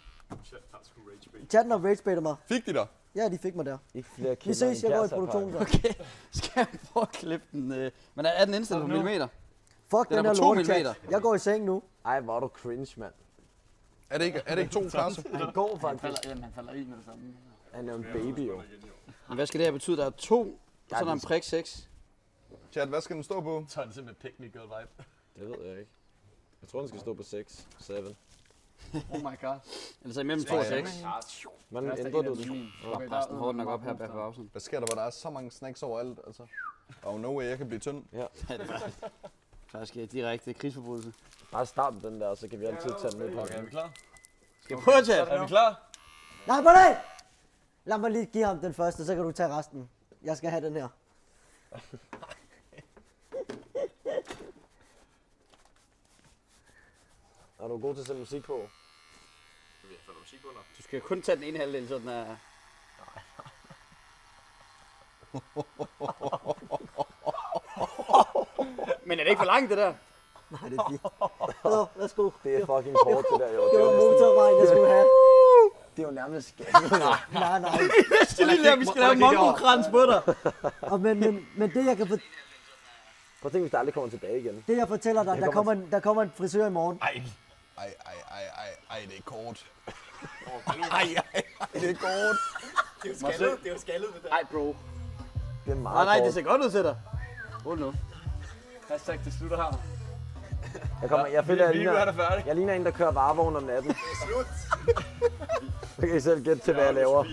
Chatten har ragebaitet mig. Fik de dig? Ja, de fik mig der. Ikke flere Vi ses, jeg går i produktionen så. Okay, skal vi prøve at klippe den? Men er den indstillet på millimeter? Fuck Den den er her på 2 lorte millimeter. Jeg går i seng nu. Ej, hvor er du cringe, mand. Er det ikke 2 klasser? Han går faktisk. Han falder i med det samme. Han er jo en baby, jo. Men hvad skal det her betyde? Der er 2, og så er der en prik 6. Chat, hvad skal den stå på? Så er det simpelthen pick me girl vibe. Det ved jeg ikke. Jeg tror, den skal stå på 6, 7. Oh my god. Eller så imellem 2 og 6. Hvordan ændrer du det? Okay, der er den hårdt nok op her bag på afsnit. Hvad sker der, hvor der er så mange snacks overalt, altså? Og no way, jeg kan blive tynd. Ja. Faktisk direkte krigsforbrydelse. Bare start med den der, så kan vi altid tage den med på. Okay, er vi klar? Skal vi prøve at tage Er vi klar? Nej, på det! Lad mig lige give ham den første, så kan du tage resten. Jeg skal have den her. Er du god til at sætte musik på? Du skal kun tage den ene halvdel, så den er... Men er det ikke for langt, det der? Nej, det er fint. Nå, værsgo. Det er fucking kort, det der, jo. Det var motorvejen, jeg skulle have. Det er jo nærmest skæmt. Nej. Vi skal lave mongokrans på dig. Og men det jeg kan Prøv at tænke, hvis der aldrig kommer tilbage igen. det jeg fortæller dig, der kommer en frisør i morgen. Ej, det er kort. Ej, det er kort. Det er jo skaldet, det der. Ej, bro. Det er meget Nej, kort. det ser godt ud til dig. Hold nu. Hashtag, det slutter her. Jeg føler, Vi er færdige. jeg ligner en, der kører varevogn om natten. Så kan I selv gætte til, hvad jeg laver.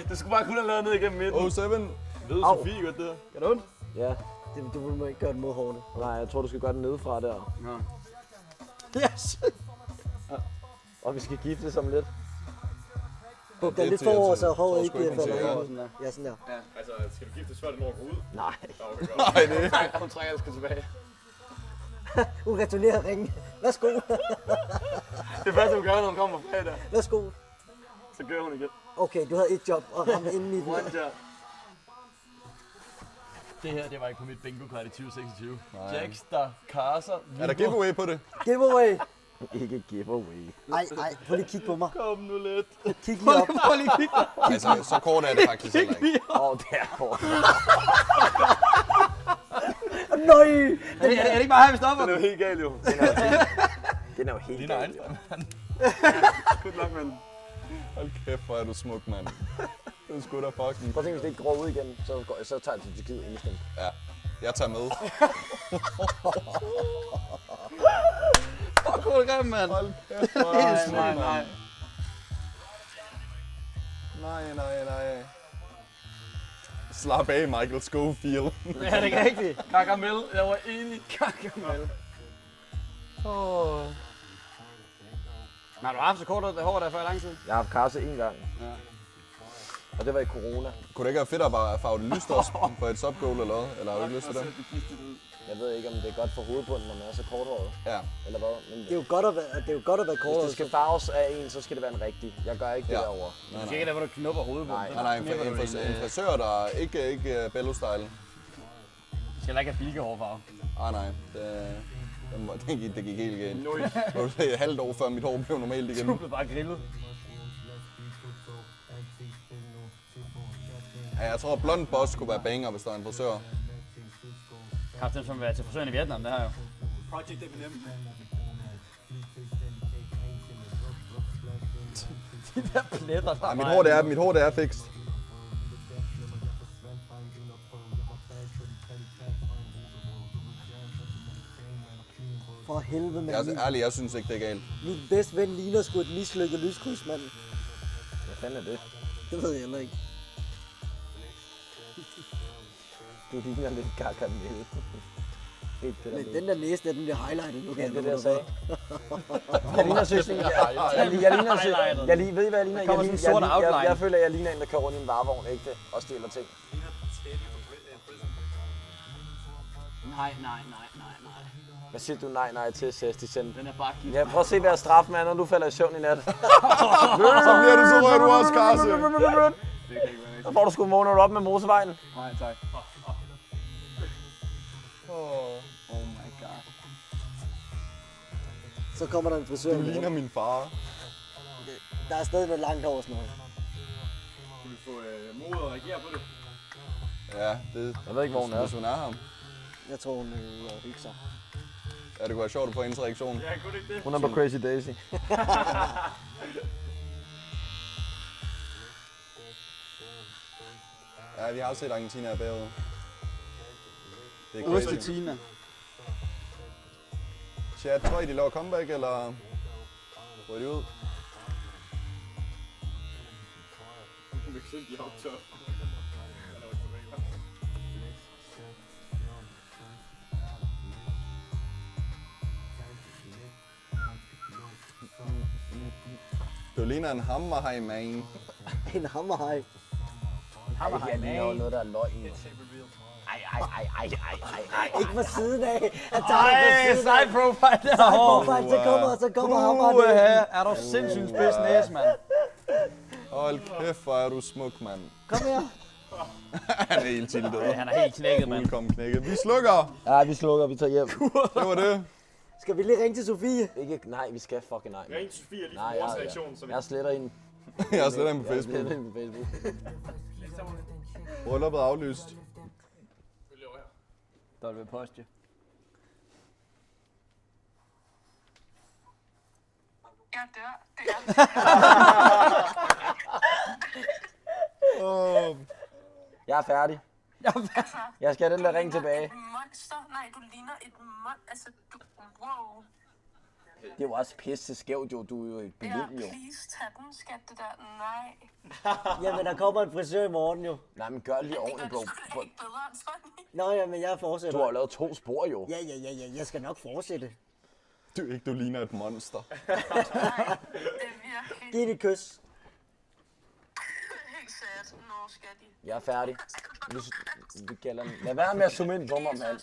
Du skulle bare kun have lavet ned igennem midten. 07. Ved Sofie godt det her? Gør det ondt? Ja. Du må ikke gøre det mod hårene. Nej, jeg tror, du skal gøre det nedefra der. Yes. Og vi skal gifte som lidt. Buk dig lidt forover, så håret Jeg tror ikke sgu ikke, falder man over. Ja, sådan der. Altså, skal du giftes før det når at gå ud? Nej. Nej, det er Hun trækker sgu tilbage. Hun returnerer ringen. Værsgo. Det første, hun gør, når hun kommer på fredag, Værsgo. så gør hun igen. Okay, du havde et job og ramme inden i den. One job. Det her, det var ikke på mit bingo-kart i 2026. Jackster, Karser, Er der giveaway på det? Giveaway. Ikke giveaway. Ej, prøv lige at kigge på mig. Kom nu lidt. Kig lige op. Prøv lige at kigge. Altså, så kort er det faktisk heller ikke. Det er kort. Nøj. Er det ikke bare her, vi stopper? Det er jo helt galt, jo. Den er jo helt galt. Good luck, mand. Hold kæft, hvor er du smuk, mand. Det er sgu da fucking... Prøv at tænke, hvis det ikke går ud igen, så tager jeg til Tyrkiet instant. Ja, jeg tager med. Fuck, hvor er det grimt, mand. Hold kæft, hvor er du smuk, Nej. mand. Nej. Slap af, Michael Scofield. Ja, det er ikke rigtigt. Kakamel, jeg var enig. Kakamel. Nej, du har haft så kort hår der før i lang tid. Jeg har haft karse én gang. Ja. Og det var i corona. Kunne det ikke være fedt at bare farve det lyst også på et subgoal eller hvad? Eller har du ikke lyst til det? Jeg ved ikke, om det er godt for hovedbunden, når man er så korthåret. Ja. Eller hvad? Men Det er jo godt at være kort. hvis det skal farves af en, så skal det være en rigtig. Jeg gør ikke det Ja. derovre. Du skal ikke der, hvor du knupper hovedet på. Nej, en frisør, der ikke Bello-style. Du skal ikke have bilkehårfarve. Nej. Det gik helt galt. Det var et halvt år før mit hår blev normalt igen. Du blev bare grillet. Ja, jeg tror, blond boss kunne være banger, hvis der er en frisør. Kraft den som vil være til frisøren i Vietnam, det her jo. Project Eminem. De der pletter der. Ja, mit hår det er fikst. For helvede, Jeg er mand. ærlig, jeg synes ikke, det er galt. Min bedste ven ligner sgu et mislykket lyskryds, mand. Hvad fanden er det? Det ved jeg heller ikke. Du ligner lidt Gargamel. Men den der næste, den bliver highlightet nu. Ja, det er det, jeg sagde. Jeg ligner søsning. Jeg ved I hvad jeg ligner? Jeg føler, jeg ligner en, der kører rundt i en varevogn, ægte, og stjæler ting. Nej. Hvad siger du nej til, Sesticen? Den er bare gift. Ja, prøv at se, hvad jeg straf, mand, når du falder i søvn i nat. Så bliver du så rød, du også, Karse. Så får du sgu vågnet op med motorvejen. Nej, tak. Oh my god. Så kommer der en frisør. Du ligner min far. Der er stadig noget langt over sådan noget. Kunne vi få mod at reagere på det? Ja, det... Jeg ved ikke, hvor hun er. Hvis hun er ham. Jeg tror, hun hygger sig. Ja, det kunne være sjovt at få hendes reaktion. Ja, kunne det ikke det? Hun er på Crazy Daisy. Ja, vi har også set Argentina er bagud. Det er Ost crazy. til Tina. Chat, tror I, de laver comeback, eller går de ud? Vi kan se, de har optørt. Du ligner en hammerhaj, man. En hammerhaj. Hammerhaj, det er noget, der er løgn. Ej. Ikke på siden af. Han tager det på siden af. Side profile Side derovre. profile, så kommer hammeren. Er du sindssygt spids næse, mand. Hold kæft, hvor er du smuk, mand. Kom her. Han er helt tiltet. Han er helt knækket, mand. Fuldkommen knækket. Vi slukker! Ja, vi slukker, vi tager hjem. Det var det. Skal vi lige ringe til Sofie? Ikke, nej, vi skal fucking nej. Ring til Sofie lige Nej, for vores reaktion. jeg sletter hende. Jeg har slet ikke på Jeg Facebook. sletter hende på Facebook. Brylluppet er aflyst. Der vil poste. Jeg dør. Det er Jeg er færdig. Jeg skal have den der ring tilbage. et monster. Nej, du ligner et monster. Altså, du... Wow. Det er jo også pisse skævt, jo. Du er jo et Ja, beløn, jo. please, tag den, skat, det der. Nej. Jamen, der kommer en frisør i morgen jo. Nej, men gør lige ordentligt, bro. Det er ikke bedre end sådan. Nå, jamen, jeg fortsætter. Du har lavet 2 spor, jo. Ja, jeg skal nok fortsætte. Du ligner et monster. Nej, det er virkelig Giv det et kys. helt sad. Nå, skal de. Jeg er færdig. Vi gælder den. Lad være med at zoome ind på mig, mand.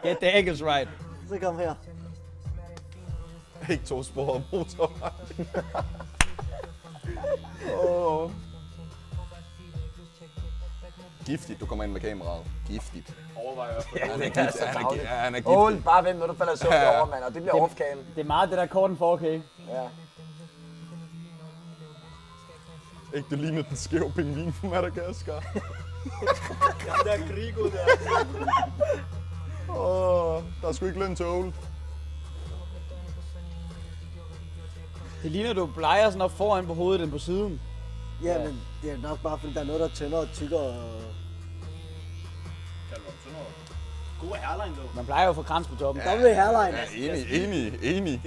Get the angles right. Så kom her. Ikke 2 spor af motorvej. Giftigt, du kommer ind med kameraet. Giftigt. Overvejer. Han er giftig. Han er Åh, giftig. bare vent, når du falder i søvn over, mand. Og det bliver off-cam. Det er meget det der korten 4K. Ja. Ikke, du ligner den skæve pingvin fra Madagaskar. Der er Grigo der. Der er sgu ikke løn til Ole. Det ligner, du bleger sådan op foran på hovedet end på siden. Ja, men det er nok bare, fordi der er noget, der er tyndere og tykkere. God hairline, dog. Man plejer jo at få krans på toppen. Der er hairline. Ja, enig.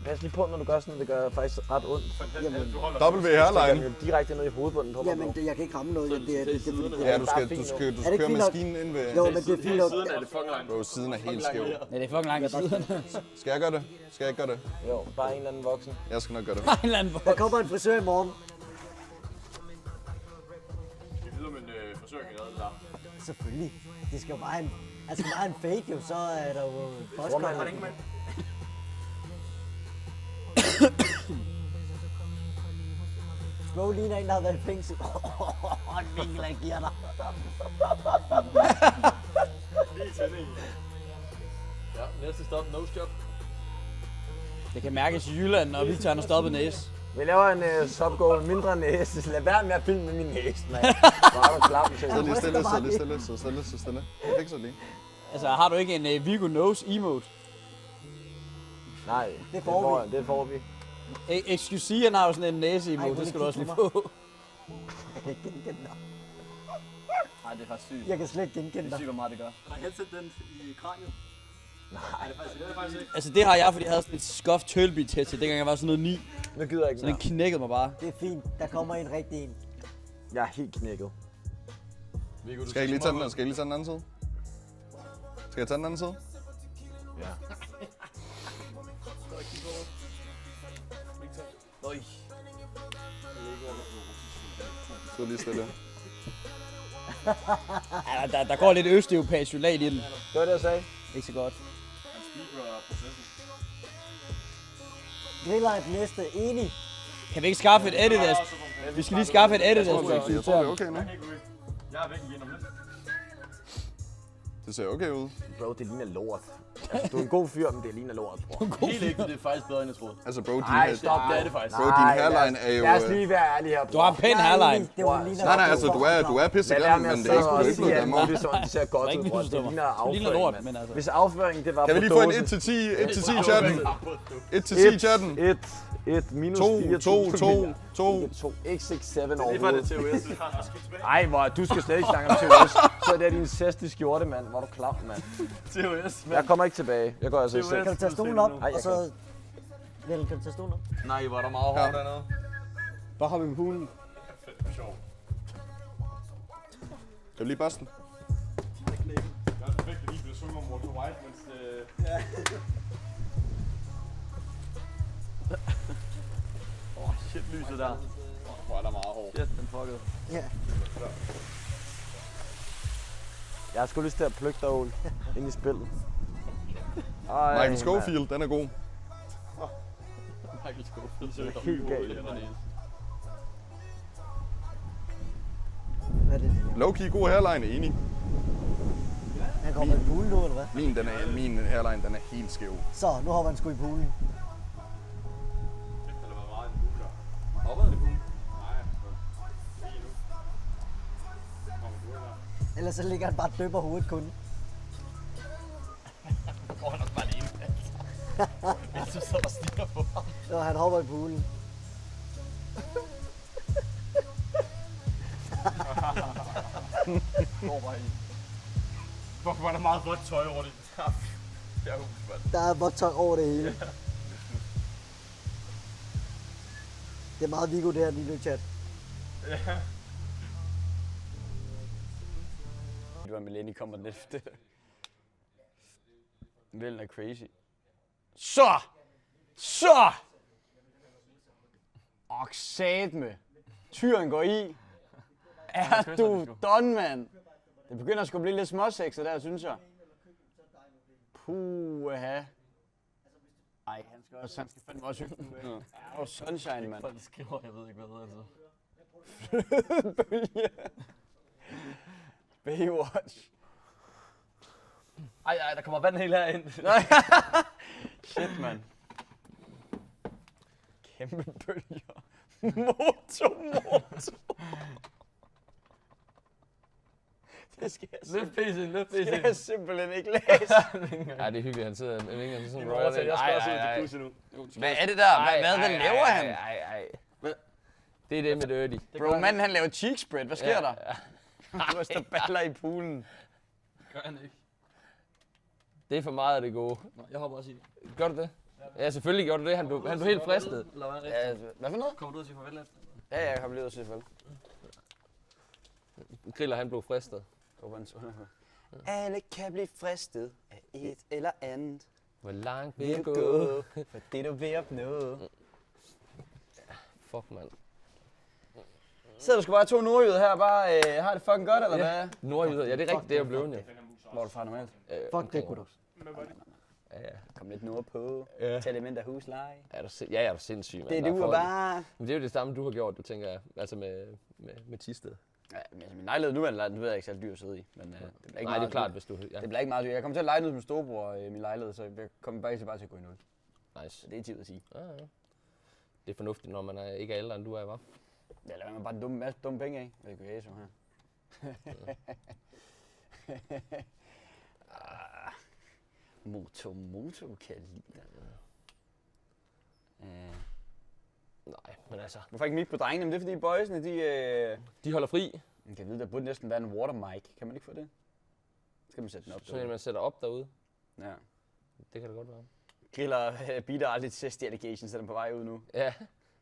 Pas lige på, når du gør sådan, det gør faktisk ret ondt. Jamen, W hairline. Det er direkte ned i hovedbunden på mig. jamen jeg kan ikke ramme noget. Det er fordi, Ja, du skal Er det køre ikke fint nok? maskinen ind ved... Jo, men det er fint nok. Siden er det fucking langt. Bro, siden er helt skæv. Ja, det er fucking langt i siden. Skal jeg gøre det? Skal jeg ikke gøre det? Jo, bare en eller anden voksen. Jeg skal nok gøre det. En eller anden Der kommer en frisør i morgen. Vi ved, om en frisør kan redde det der. Selvfølgelig. Det skal jo bare have en... Altså, bare en fake jo, så er der jo postkort. Bro ligner en, der har været i fængsel. En vinkel, jeg giver dig. Lige tænding. Ja, næste stop, no stop. Det kan mærkes i Jylland, når Victor har stoppet næse. Vi laver en subgoal mindre næse. Lad være med at filme med min næse, mand. Bare du klap til. Så lige stille. Jeg fikser lige. Altså, har du ikke en Vigo Nose emote? Nej, Det får vi. Det får vi. Excuse, han har jo sådan en næse emote, det skal du også lige få. Jeg kan ikke genkende dig. Nej, det er faktisk sygt. Jeg kan slet ikke genkende Det er dig. sygt, hvor meget det gør. Har jeg sætte den i kraniet? Nej, det er faktisk ikke. Altså, det har jeg, fordi jeg havde sådan et scuffed tølbeat til, dengang jeg var sådan noget 9. Nu gider jeg ikke Så den mere. knækkede mig bare. Det er fint. Der kommer en rigtig en. Jeg er helt knækket. Skal jeg lige tage den? Skal jeg lige tage den anden side? Skal jeg tage den anden side? Ja. Stå lige stille. Ja, der går lidt østeuropæisk lag i den. Det var det, jeg sagde. Ikke så godt. Griller et næste. Enig. Kan vi ikke skaffe et Adidas? Vi skal lige skaffe et Adidas. Jeg tror, det er okay nu. Jeg er væk igen om lidt. Det ser okay ud. Bro, det ligner lort. Altså, du er en god fyr, men det ligner lort, bror. Helt ikke, det er faktisk bedre, end jeg troede. Altså, bro, Nej, stop, det er det faktisk. Bro, din hairline er jo... Lad os lige være ærlige her, bror. Du har en pæn hairline. Nej, altså, du er pissegrim, men det er ikke blevet æblet der måde. Det ser godt ud, bror. Det ligner afføring, ligner lort, men altså. Hvis afføringen, det var Kan vi lige få en 1-10? 1-10 chatten. 1-10 chatten. 1 minus 4, 2, ikke 6, 7 overhovedet. Ej, hvor du skal slet ikke snakke om TOS. Så det er din sæste skjorte, mand. Hvor er du klam, mand. TOS, mand. Jeg kommer ikke tilbage. Jeg går altså selv. Kan du tage stolen op, og så... Vel, kan du tage stolen op? Nej, hvor er der meget hårdt dernede. Bare hop i poolen. Kan du lige børste den? Det er også perfekt, at lige bliver sunget om Walter White, mens det... Shit, lyset der. Hvor er der meget hårdt. Shit, den fuckede. Ja. Jeg har sgu lyst til at plukke dig, Ole, ind i spillet. Michael Scofield, den er god. Michael Scofield. Helt galt. Hvad er det? Low-key god hairline, enig. Han kommer i poolen nu, eller hvad? Min hairline, den er helt skæv. Så, nu hopper han sgu i poolen. Eller hvor meget en buler. Hoppede det kun? Nej, lige nu. Kommer du der? Ellers så ligger han bare og døber hovedet kun. Går han også bare alene. Jeg synes, der stiger på ham. Så han hopper i poolen. Går bare i. Fuck, hvor er der meget vådt tøj over det. Jeg hus, mand. Der er vådt tøj over det hele. Det er meget Viggo det her lige nu, chat. Det var med Lenny kommer den efter. Vælden er crazy. Så! Oksatme. Tyren går i. Er du done, mand? Det begynder sgu at blive lidt småsexet der, synes jeg. Puha. Ej, han skal fandme også hygge nu. Ja, og sunshine, mand. Folk skriver, jeg ved ikke hvad, altså. Bølge. Baywatch. Ej, der kommer vand helt herind. Shit, mand. Kæmpe bølger. Motor. Det skal jeg simpelthen ikke læse. Ja, det er hyggeligt, han sidder med vingerne sådan en Jeg skal også ud til pusse nu. Hvad er det der? Hvad laver han? Ej. Det er det med dirty. Bro, manden han laver cheek spread. Hvad sker der? Du har stået baller i poolen. Gør han ikke. Det er for meget af det gode. Nå, jeg hopper også i. Gør du det? Ja, selvfølgelig gjorde du det. Han blev helt fristet. Ja, hvad for noget? Kommer du ud og sige farvel efter? Ja, jeg kommer lige ud til selvfølgelig. Griller, han blev fristet. Alle kan blive fristet af et eller andet. Hvor langt Vil vil du du gå? gå, for det du vil opnå. Fuck, mand. Sidder du sgu bare to nordjyder her og bare har det fucking godt, eller hvad? Nordjyder, ja, det er rigtigt, det er blevet jo. Hvor er du fra normalt? Fuck det, Kudos. Ja. Kom lidt nordpå. Tag lidt mindre husleje. Er du ja, er du sindssyg, mand. Det er Der du folk- bare. Men det er jo det samme, du har gjort, du tænker jeg. Altså med Thisted. Ja, men altså, min lejlighed nu er lejlighed, ved jeg ikke særlig dyr at sidde i. Men det bliver ikke Nej, meget, det er klart, hvis du... Ja. Det bliver ikke meget dyrt. Jeg kommer til at lege noget som storebror i min lejlighed, så jeg kommer bare til at gå i nul. Nice. Så det er 10 ud af 10. Ja. Det er fornuftigt, når man ikke er ældre, end du er, hva'? Ja, lader man bare en masse dumme penge af. Det kan jeg så her. Moto kan jeg lide. Nej, men altså... Hvorfor ikke midt på drengene? Men det er fordi boysene, De holder fri. Man kan vide, der burde næsten være en water mic. Kan man ikke få det? Skal man sætte den op Sådan en, derude? man sætter op derude. Ja. Det kan det godt være. Griller beater aldrig test allegation, så den på vej ud nu. Ja,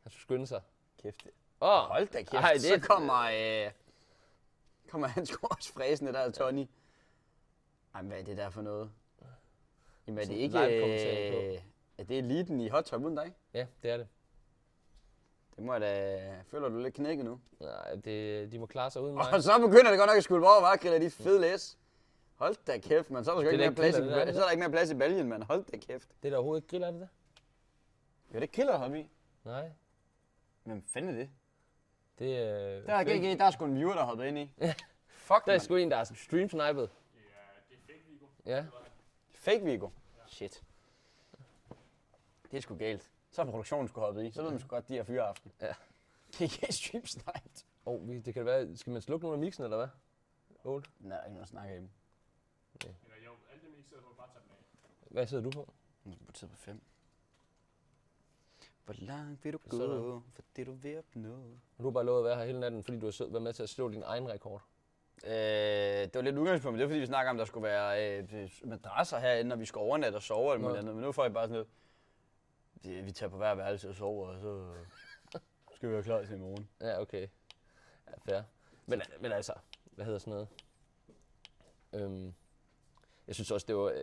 han skulle skynde sig. Kæft. Hold da kæft. Ej, Så kommer han sgu også fræsende der, Tony. Ej, hvad er det der for noget? Jamen er det ikke... Er det eliten i hot top uden dig? Ja, det er det. Det må jeg da... Føler du lidt knækket nu? Nej, de må klare sig uden mig. Og så begynder det godt nok at skulle over, hva' Griller, de fede læs. Hold da kæft, man. Så er der sgu ikke mere plads i, så er der ikke mere plads i baljen, mand. Hold da kæft. Det er der overhovedet ikke grill, er det der? Ja, det er Griller, har vi. Nej. Hvem fanden er det? Det er... Der er sgu en viewer, der har hoppet ind i. Fuck, der er sgu en, der er stream-snipet. Det er fake Ja. Fake Viggo? Shit. Det er sgu galt. Så er produktionen sgu hoppet i. Så ved man sgu godt, de her fyreaften. Ja. GG Stream Sniped. Det kan være, skal man slukke nogle af mixen, eller hvad? 8? Nej, ikke noget at snakke af dem. Okay. Eller jo, alle dem, I sidder på, bare tage dem af. Hvad sidder du på? Nu er du på 5. Hvor langt vil du gå, for det du vil opnå? Du har bare lovet at være her hele natten, fordi du har været med til at slå din egen rekord. Det var lidt udgangspunkt, men det var fordi vi snakker om, at der skulle være madrasser herinde, når vi skal overnatte og sove eller noget andet. Men nu får jeg bare sådan lidt, vi tager på hver værelse og sover, og så skal vi være klar til i morgen. Ja, okay. Ja, fair. Men altså, hvad hedder sådan noget? Jeg synes også, det var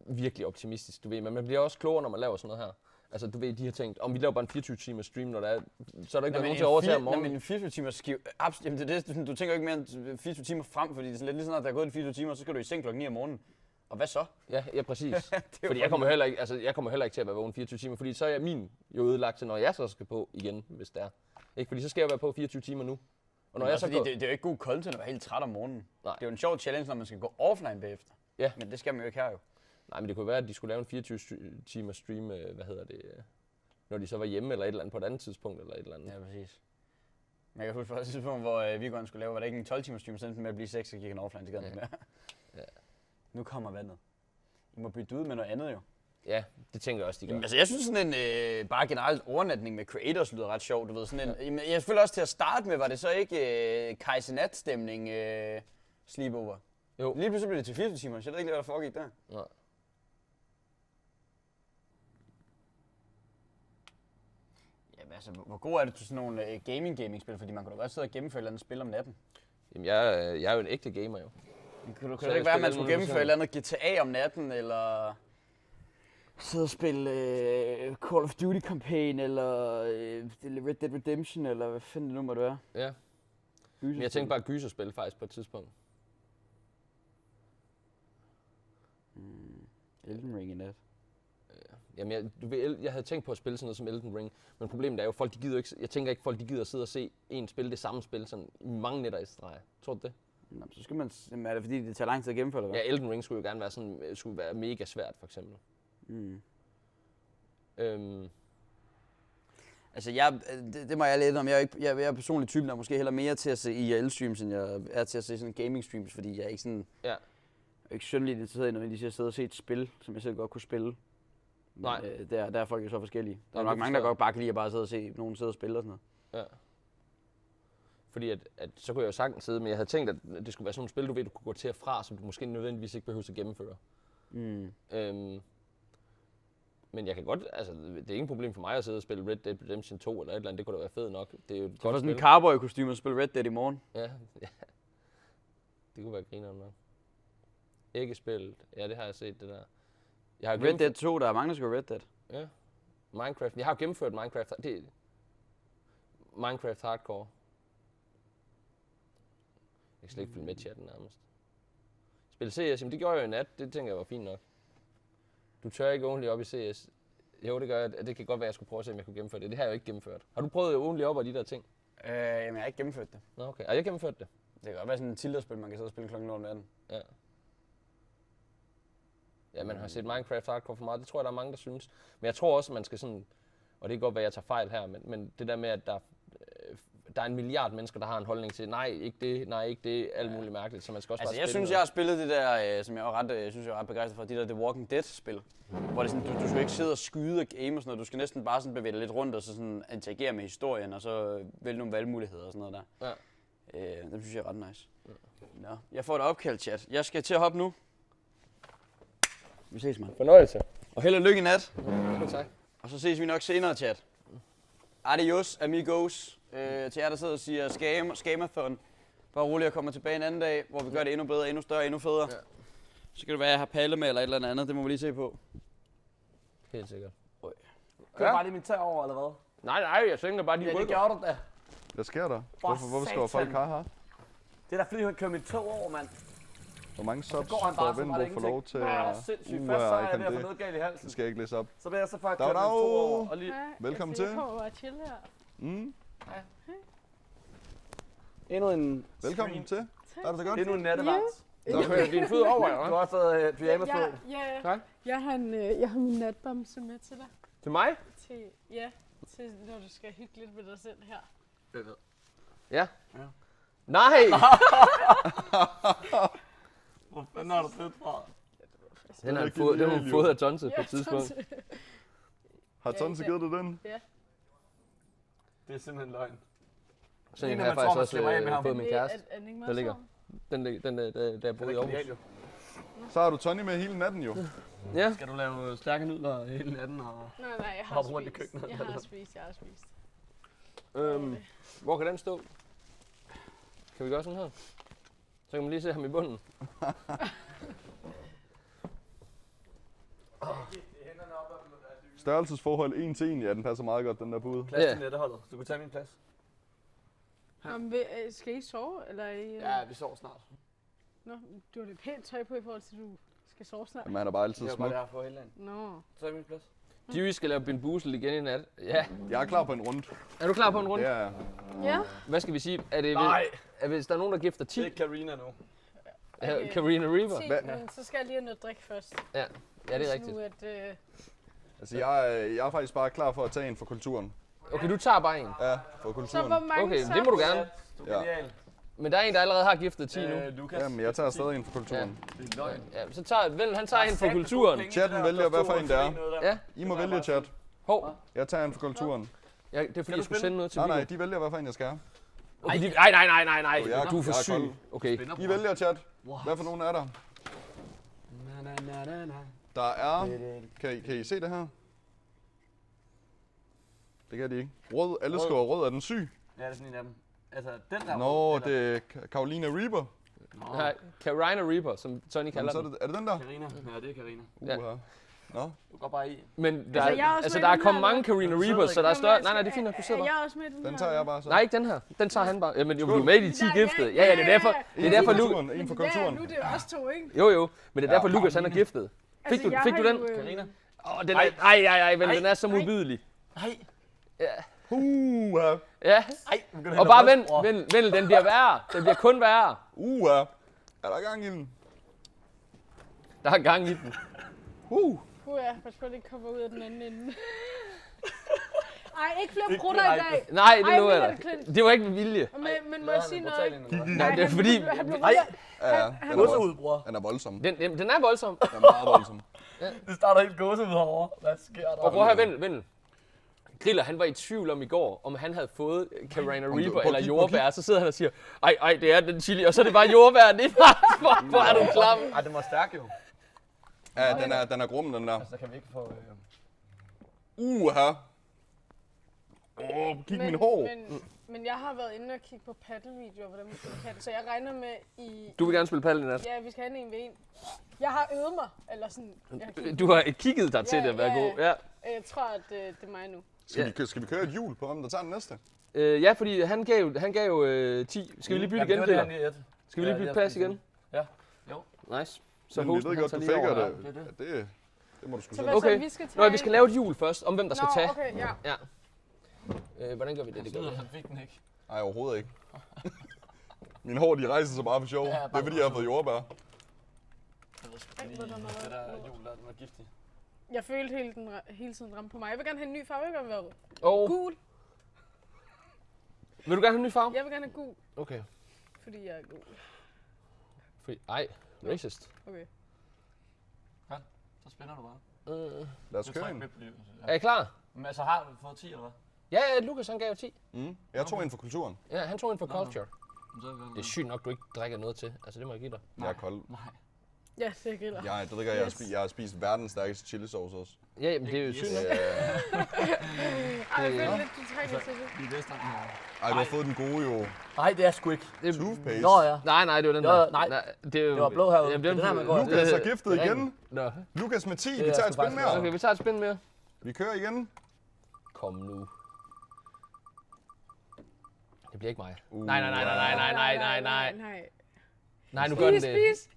virkelig optimistisk. Du ved, men man bliver også klogere, når man laver sådan noget her. Altså, du ved, de har tænkt, om vi laver bare en 24-timers stream, når der er, så er der ikke nogen til at overtage om morgenen. Men en 24-timers skiv, jamen det er det, du tænker jo ikke mere end 24 timer frem, fordi det er lidt ligesom, at der er gået 24 timer, så skal du i seng klokken 9 om morgenen. Og hvad så? Ja, præcis. Fordi jeg kommer heller ikke til at være vågen 24 timer, fordi så er min jo ødelagt til, når jeg så skal på igen, hvis det er. Ikke, fordi så skal jeg være på 24 timer nu. Og når jeg så det er jo ikke god content at være helt træt om morgenen. Nej. Det er jo en sjov challenge, når man skal gå offline bagefter. Ja. Men det skal man jo ikke her jo. Nej, men det kunne være, at de skulle lave en 24 timers stream, når de så var hjemme eller et eller andet på et andet tidspunkt eller et eller andet. Ja, præcis. Men jeg kan huske på et tidspunkt, hvor Viggo skulle lave, var det ikke en 12 timers stream, så endte med at blive 6, så gik han offline til gaden mere. Ja. Nu kommer vandet. I må bytte ud med noget andet jo. Ja, det tænker jeg også, de gør. Jamen, altså, jeg synes sådan en, bare generelt overnatning med creators lyder ret sjovt, du ved. Sådan en, jeg føler også til at starte med, var det så ikke Kajsenat-stemning sleepover? Jo. Lige pludselig blev det til 24 timer, så jeg ved ikke, hvad der foregik der. Nej. Jamen altså, hvor god er det til sådan nogle gaming-spil? Fordi man kan da godt sidde og gennemføre et eller andet spil om natten. Jamen, jeg er jo en ægte gamer jo. Kan det ikke være, at man skulle gennemføre et eller andet GTA om natten, eller sidde og spille Call of Duty Campaign, eller Red Dead Redemption, eller hvad fanden det nu måtte være? Ja. Men jeg tænkte bare gyserspil faktisk på et tidspunkt. Elden Ring i nat. Jamen, jeg havde tænkt på at spille sådan noget som Elden Ring, men problemet er jo, folk de gider ikke, jeg tænker ikke, folk de gider at sidde og se en spille det samme spil sådan i mange nætter i streg. Tror du det? Nå, så skal man, er det fordi, det tager lang tid at gennemføre det? Ja, Elden Ring skulle jo gerne være sådan, skulle være mega svært, for eksempel. Altså, det må jeg lidt om. Jeg er personlig typen, der er måske heller mere til at se IRL-streams, end jeg er til at se sådan gaming-streams, fordi jeg er ikke sådan... Ja. Jeg er ikke synderligt interesseret i, når jeg sidder og se et spil, som jeg selv godt kunne spille. Nej. Der er folk jo så forskellige. Der er nok mange, der godt bare kan lide at bare sidde og se nogen sidde og spille og sådan noget. Ja. Fordi at så kunne jeg jo sagtens sidde, men jeg havde tænkt, at det skulle være sådan et spil, du ved, du kunne gå til og fra, som du måske nødvendigvis ikke behøver at gennemføre. Men jeg kan godt, altså det er ingen problem for mig at sidde og spille Red Dead Redemption 2 eller et eller andet, det kunne da være fedt nok. Det er jo et godt sådan en cowboy-kostyme og spille Red Dead i morgen. Ja. Det kunne være grineren nok. Ikke spillet. Ja, det har jeg set, det der. Jeg har Red Dead 2, der er mange, der skal Red Dead. Ja. Minecraft. Jeg har gennemført Minecraft. Det er Minecraft Hardcore. Jeg kan slet ikke følge med chatten nærmest. Spil CS, jamen det gjorde jeg jo i nat. Det tænker jeg var fint nok. Du tør ikke only op i CS. Jo, det gør jeg. Det kan godt være, at jeg skulle prøve at se, om jeg kunne gennemføre det. Det har jeg jo ikke gennemført. Har du prøvet only op og de der ting? Jamen, jeg har ikke gennemført det. Nå, okay. Har jeg gennemført det? Det kan godt være sådan et Tilda-spil, man kan sidde og spille klokken 0 om natten. Ja. Ja, man har set Minecraft Hardcore for meget. Det tror jeg, der er mange, der synes. Men jeg tror også, at man skal sådan... Og det kan godt være, at jeg tager fejl her, men det der med, at der er en milliard mennesker, der har en holdning til, nej, ikke det, alt muligt mærkeligt, så man skal også altså, bare jeg synes, jeg har spillet det der, som jeg er ret begejstret for, de der The Walking Dead-spil. Hvor det sådan, du skal ikke sidde og skyde og game og sådan noget, du skal næsten bare sådan bevæge dig lidt rundt og så sådan interagere med historien, og så vælge nogle valgmuligheder og sådan noget der. Ja. Det synes jeg er ret nice. Ja. Nå, jeg får et opkald, chat. Jeg skal til at hoppe nu. Vi ses, mand. Fornøjelse. Og held og lykke i nat. Ja, tak. Og så ses vi nok senere, chat. Adios, amigos. Til jer, der sidder og siger Scamathon. Bare roligt at komme tilbage en anden dag, hvor vi gør det endnu bedre, endnu større, endnu federe. Ja. Så kan det være, at jeg har Palle med eller et eller andet. Det må vi lige se på. Helt sikkert. Kører bare lige min tag over, eller hvad? Nej, jeg tænker bare, de rykker. Ja, det gjorde du da. Hvad sker der? Hvorfor skal folk her? Det er da fordi, han kører mit tog over, mand. Hvor mange subs får Vendelbo få lov til at sindssygt. Først så er jeg ved at få noget galt i halsen. Det skal jeg ikke læse op. Så bliver jeg så faktisk kørt mit tog over. Og lige... Velkommen til. Jeg på at chill her. Endnu en Velkommen til. Er det så godt? Endnu en nattevagt. Du kører din fod over, eller Du hvad? har også taget pyjamas på. Ja. Jeg har min natbamse med til dig. Til mig? Til når du skal hygge lidt med dig selv her. Ja. Nej! Hvor fanden har du det fra? Den har hun fået af Tonse på et tidspunkt. Har Tonse givet dig den? Ja. Det er simpelthen løgn. Så Det er en en, har jeg man tror, faktisk man også slipper af med ham. fået min kæreste. Er den ikke Der meget ligger. sjov? Den, da jeg boede i Aarhus. Så har du Tony med hele natten jo. Ja. Skal du lave stærke nudler hele natten og Nej, jeg har hoppe rundt i spist. køkkenet? Jeg har spist. Hvor kan den stå? Kan vi gøre sådan her? Så kan man lige se ham i bunden. Størrelsesforhold 1 til 1, ja, den passer meget godt, den der pude. Plads til netteholdet. Du kan tage min plads. Skal I sove, eller er I... Ja, vi sover snart. Nå, du har lidt pænt tøj på i forhold til, at du skal sove snart. Jamen, han er bare altid Det er smuk. bare der for hele dagen. Nå. Tag min plads. Dewey skal lave Bin Busel igen i nat. Ja. Jeg er klar på en runde. Er du klar på en runde? Det er jeg. Ja. Hvad skal vi sige? Er det, hvis der er nogen, der gifter 10? Det er Karina nu. Karina Reaper? 10, men så skal jeg lige have noget drik først. Ja, det er rigtigt. Nu, at, Altså, jeg er faktisk bare klar for at tage en for kulturen. Okay, du tager bare en. Ja, for så kulturen. hvor mange Okay, så? det må du gerne. Du er genial. Men der er en, der allerede har giftet 10 nu. Lukas. Jamen, jeg tager stadig en for kulturen. Det er løgn. Ja, så tager han tager en for kulturen. Chatten vælger, hvad for en det er. Ja. I må vælge, chat. Hov. Jeg tager en for kulturen. Ja, det er fordi, jeg skulle sende noget til Nej, Viggo. nej, de vælger, hvad for en jeg skal have. Okay, nej. Jeg- Du er for jeg er syg. kold. Okay. I vælger, chat. Hvad for nogen er der? Der er... Kan I se det her? Det kan de ikke. Rød. Alle skriver rød. Er den syg? Ja, det er sådan en af dem. Altså, den der. Nå, det er Carolina Reaper. Nej, Carina Reaper, som Tony kalder Så den. er det den der? Karina. Ja, det er Karina. Ja. Nå. Du går bare i. Men der, Altså, jeg er også med der er den kommet her, mange Carina Du sidder Reapers, så der er ikke. større... Nej, det er fint nok, du sidder Er bare. jeg også med den Den her? tager jeg bare så. Nej, ikke den her. Den tager han bare. Jamen, jo, du er med i de 10 Nej, giftede. Ja, det er derfor. Det er derfor, Kulturen. En for Ja, kulturen. nu er det jo os to, ikke? Jo, men det er derfor, Lukas han er giftet. Fik du jeg den? har jo, Karina. Den er... Ej, men den er så modbydelig. Nej. Ja. Ja. Og bare vent, den bliver værre. Den bliver kun værre. Er der gang i den? Der er gang i den. Ja, pas på, at det ikke kommer ud af den anden ende. Ej, ikke flere prutter i dag. Nej, det Ej, nu er mener der. det, Clint. Det var ikke med vilje. Men må jeg sige noget? Nej, det er fordi... Han blev Ja, han Gåsehud, bror. den er voldsom. Den er voldsom. Den er meget voldsom. Det starter helt gåsehud herovre. Hvad sker der? Og prøv at høre, vent. Griller, han var i tvivl om i går, om han havde fået Carina Reaper eller jordbær. Så sidder han og siger, ej, det er den chili. Og så er det bare jordbær. Det er bare, hvor er du klam. Ej, den var stærk jo. Ja, den er grum, den der. Altså, der kan vi ikke få... Kig min hår. Men jeg har været inde og kigge på paddelvideoer, hvordan man kan det. Så jeg regner med i... Du vil gerne spille paddel i nat. Ja, vi skal have en ved en. Jeg har øvet mig, eller sådan... Du har kigget dig til det at være god. Ja. Jeg tror, at det er mig nu. Skal vi køre et hjul på, hvem der tager den næste? Ja, fordi han gav jo 10. Skal vi lige bytte igen, Griller? Skal vi lige bytte plads igen? Ja. Jo. Nice. Så Men vi ved godt, du lige faker over. det. Det må du sgu Så selv. hvad Okay. så, vi skal tage... Nå, vi skal lave et hjul først, om hvem der skal Nå, tage. okay, ja. Hvordan gør vi det? Det gør vi. Han fik den ikke. Nej, overhovedet ikke. Mine hår, de rejser sig bare for sjov. Det er fordi, jeg har fået jordbær. Jeg ved sgu lige, det der jul der, den var giftig. Jeg følte hele tiden ramme på mig. Jeg vil gerne have en ny farve. Jeg vil gerne være gul. Vil du gerne have en ny farve? Jeg vil gerne have gul, Okay. fordi jeg er gul. Ej, racist. Okay. Ja, så spænder du bare. Lad os Du køre trækker en. med på livet. Er I klar? Men altså, har du fået 10 eller hvad? Ja, Lukas han gav 10. Jeg tog en for kulturen. Ja, han tog en for culture. Så er vi godt. Det er sygt nok, du ikke drikker noget til. Altså, det må jeg give dig. Jeg er kold. Nej. Ja, det er griller. Jeg ved ikke, jeg har spist verdens stærkeste chilisauce også. Ja, men det er jo sygt nok. Ej, jeg føler lidt, du trænger til det. Vi er Vestland her. Ej, du har fået den gode jo. Nej, det er sgu ikke. Toothpaste. Nå ja. Nej, det var den Jo, der. nej. Det er jo... Det var blå herude. Jamen, Det er den her, man går Lukas er giftet igen. Nå. Lukas med 10. Det Vi er tager sgu et spin faktisk mere. Okay, vi tager et spin mere. Vi kører igen. Kom nu. Det bliver ikke mig. Nej. Nej, nu gør den det. Spis!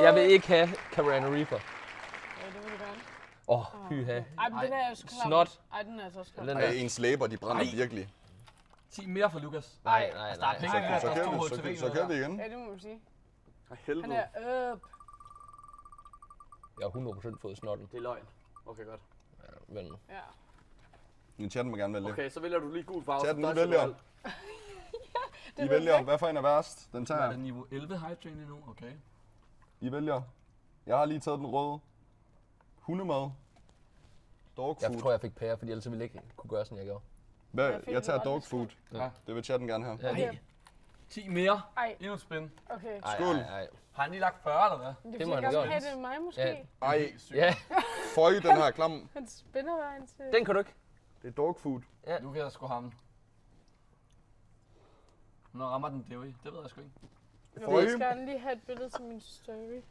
Jeg vil ikke have Carina Reaper. Ja, det vil du gerne. Pyha. Ej, men den er jo så klam. Snot. Ej, den er så også klam. Den Ej, der. ens læber, de brænder virkelig. 10 mere for Lukas. Nej. Der er penge, der står Så kører vi igen. Ja, det må man sige. For helvede. Han er Jeg har 100% fået snotten. Det er løgn. Okay, godt. Men Ja. Min chat må gerne vælge. Okay, så vælger du lige gul farve. Chatten, så I dodger du vælger. alt. I vælger. Hvad for en er værst? Den tager Er jeg. det niveau 11 high train endnu? Okay. I vælger. Jeg har lige taget den røde. Hundemad. Dog jeg food. tror, jeg fik pære, fordi ellers ville jeg ikke kunne gøre, som jeg gjorde. Jeg tager dog food. Ja. Det vil chatten gerne have. Ja. Okay. 10 mere. Ej. Endnu et spin. Okay. Skål. Ej. Har han lige lagt 40 eller hvad? Det må må han gerne gøre. have det mig måske. Ja. Ej, Ja, føj den her klam. Han spænder vejen til... den kan du ikke. Det er dog food. Ja. Nu kan jeg sgu ham. Når rammer den Dewey, det ved jeg sgu ikke. Jeg skal gerne lige have et billede til min story.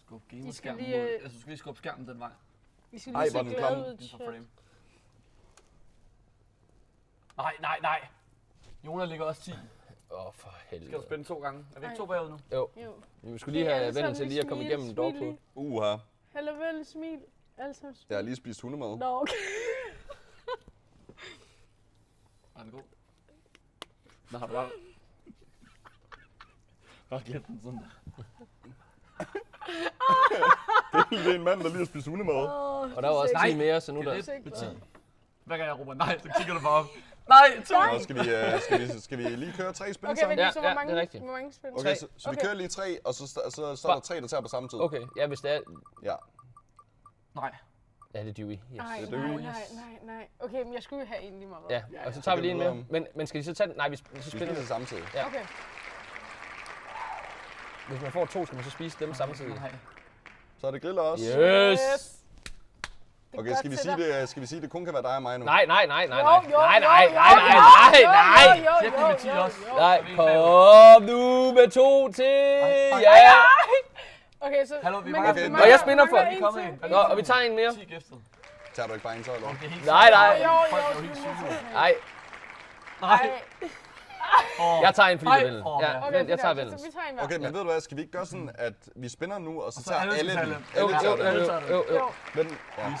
Skub I skal gamerskærmen lige, mod. Altså, du skal lige skubbe skærmen den vej. I skal Ej, lige hvor se den glade klam. ud, Inden for chat. frame. Nej. Jonas ligger også 10. For helvede. Skal du spænde 2 gange? Er vi ikke 2 bagud nu? Jo. Jo. Vi skulle lige have vendt til lige at komme igennem dogfood. Uha. Hallo vel, smil. Alle sammen smil. Jeg har lige spist hundemad. Nå, okay. Er den god? Nå, har du bare... Bare glemt den sådan der. Det er en mand, der lige har spist hundemad. Og der var også 10 mere, så nu der... Det er 10. Hver gang jeg råber nej, så kigger du bare op. Nej, 2! Nå, skal vi lige køre 3 spil Okay, sammen? men så Ja, hvor mange, det er rigtigt. hvor mange spil? Okay, så vi Okay. kører lige 3, og så er der 3, der tager på samme tid. Okay, ja, hvis det er... Ja. Nej. Ja, det er Dewey. Yes. Nej, Det er nej. Okay, men jeg skulle jo have en lige meget. Ja, og så tager vi lige en kan mere. Men skal de så tage den? Nej, så Vi spiller spiser vi. samtidig. Ja. Okay. Hvis man får 2, skal man så spise dem samtidig. Nej. Så er det griller også. Yes! Okay, skal vi sige, det kun kan være dig og mig nu? Nej. Jo. Nej. Cirka med 10 også. Nej, kom nu med 2 til. Ja. Okay, så... Hallo, vi men mangler jeg- en. Og jeg spinder for. mangler Vi en kommer til. ind. Nå, og vi tager en mere. 10 gæstet. Tager du ikke bare en så, eller? Det er helt Nej. Folk er jo helt syge. Nej, Nej. jeg tager en, fordi jeg vil. Åh, Ja, Okay, vent, jeg tager så Vennels. vi tager en hver. Okay, men ved du hvad, skal vi ikke gøre sådan, at vi spinner nu, og så så tager alle alle skal den? tage den. Alle tager den. Jo. Men, ja.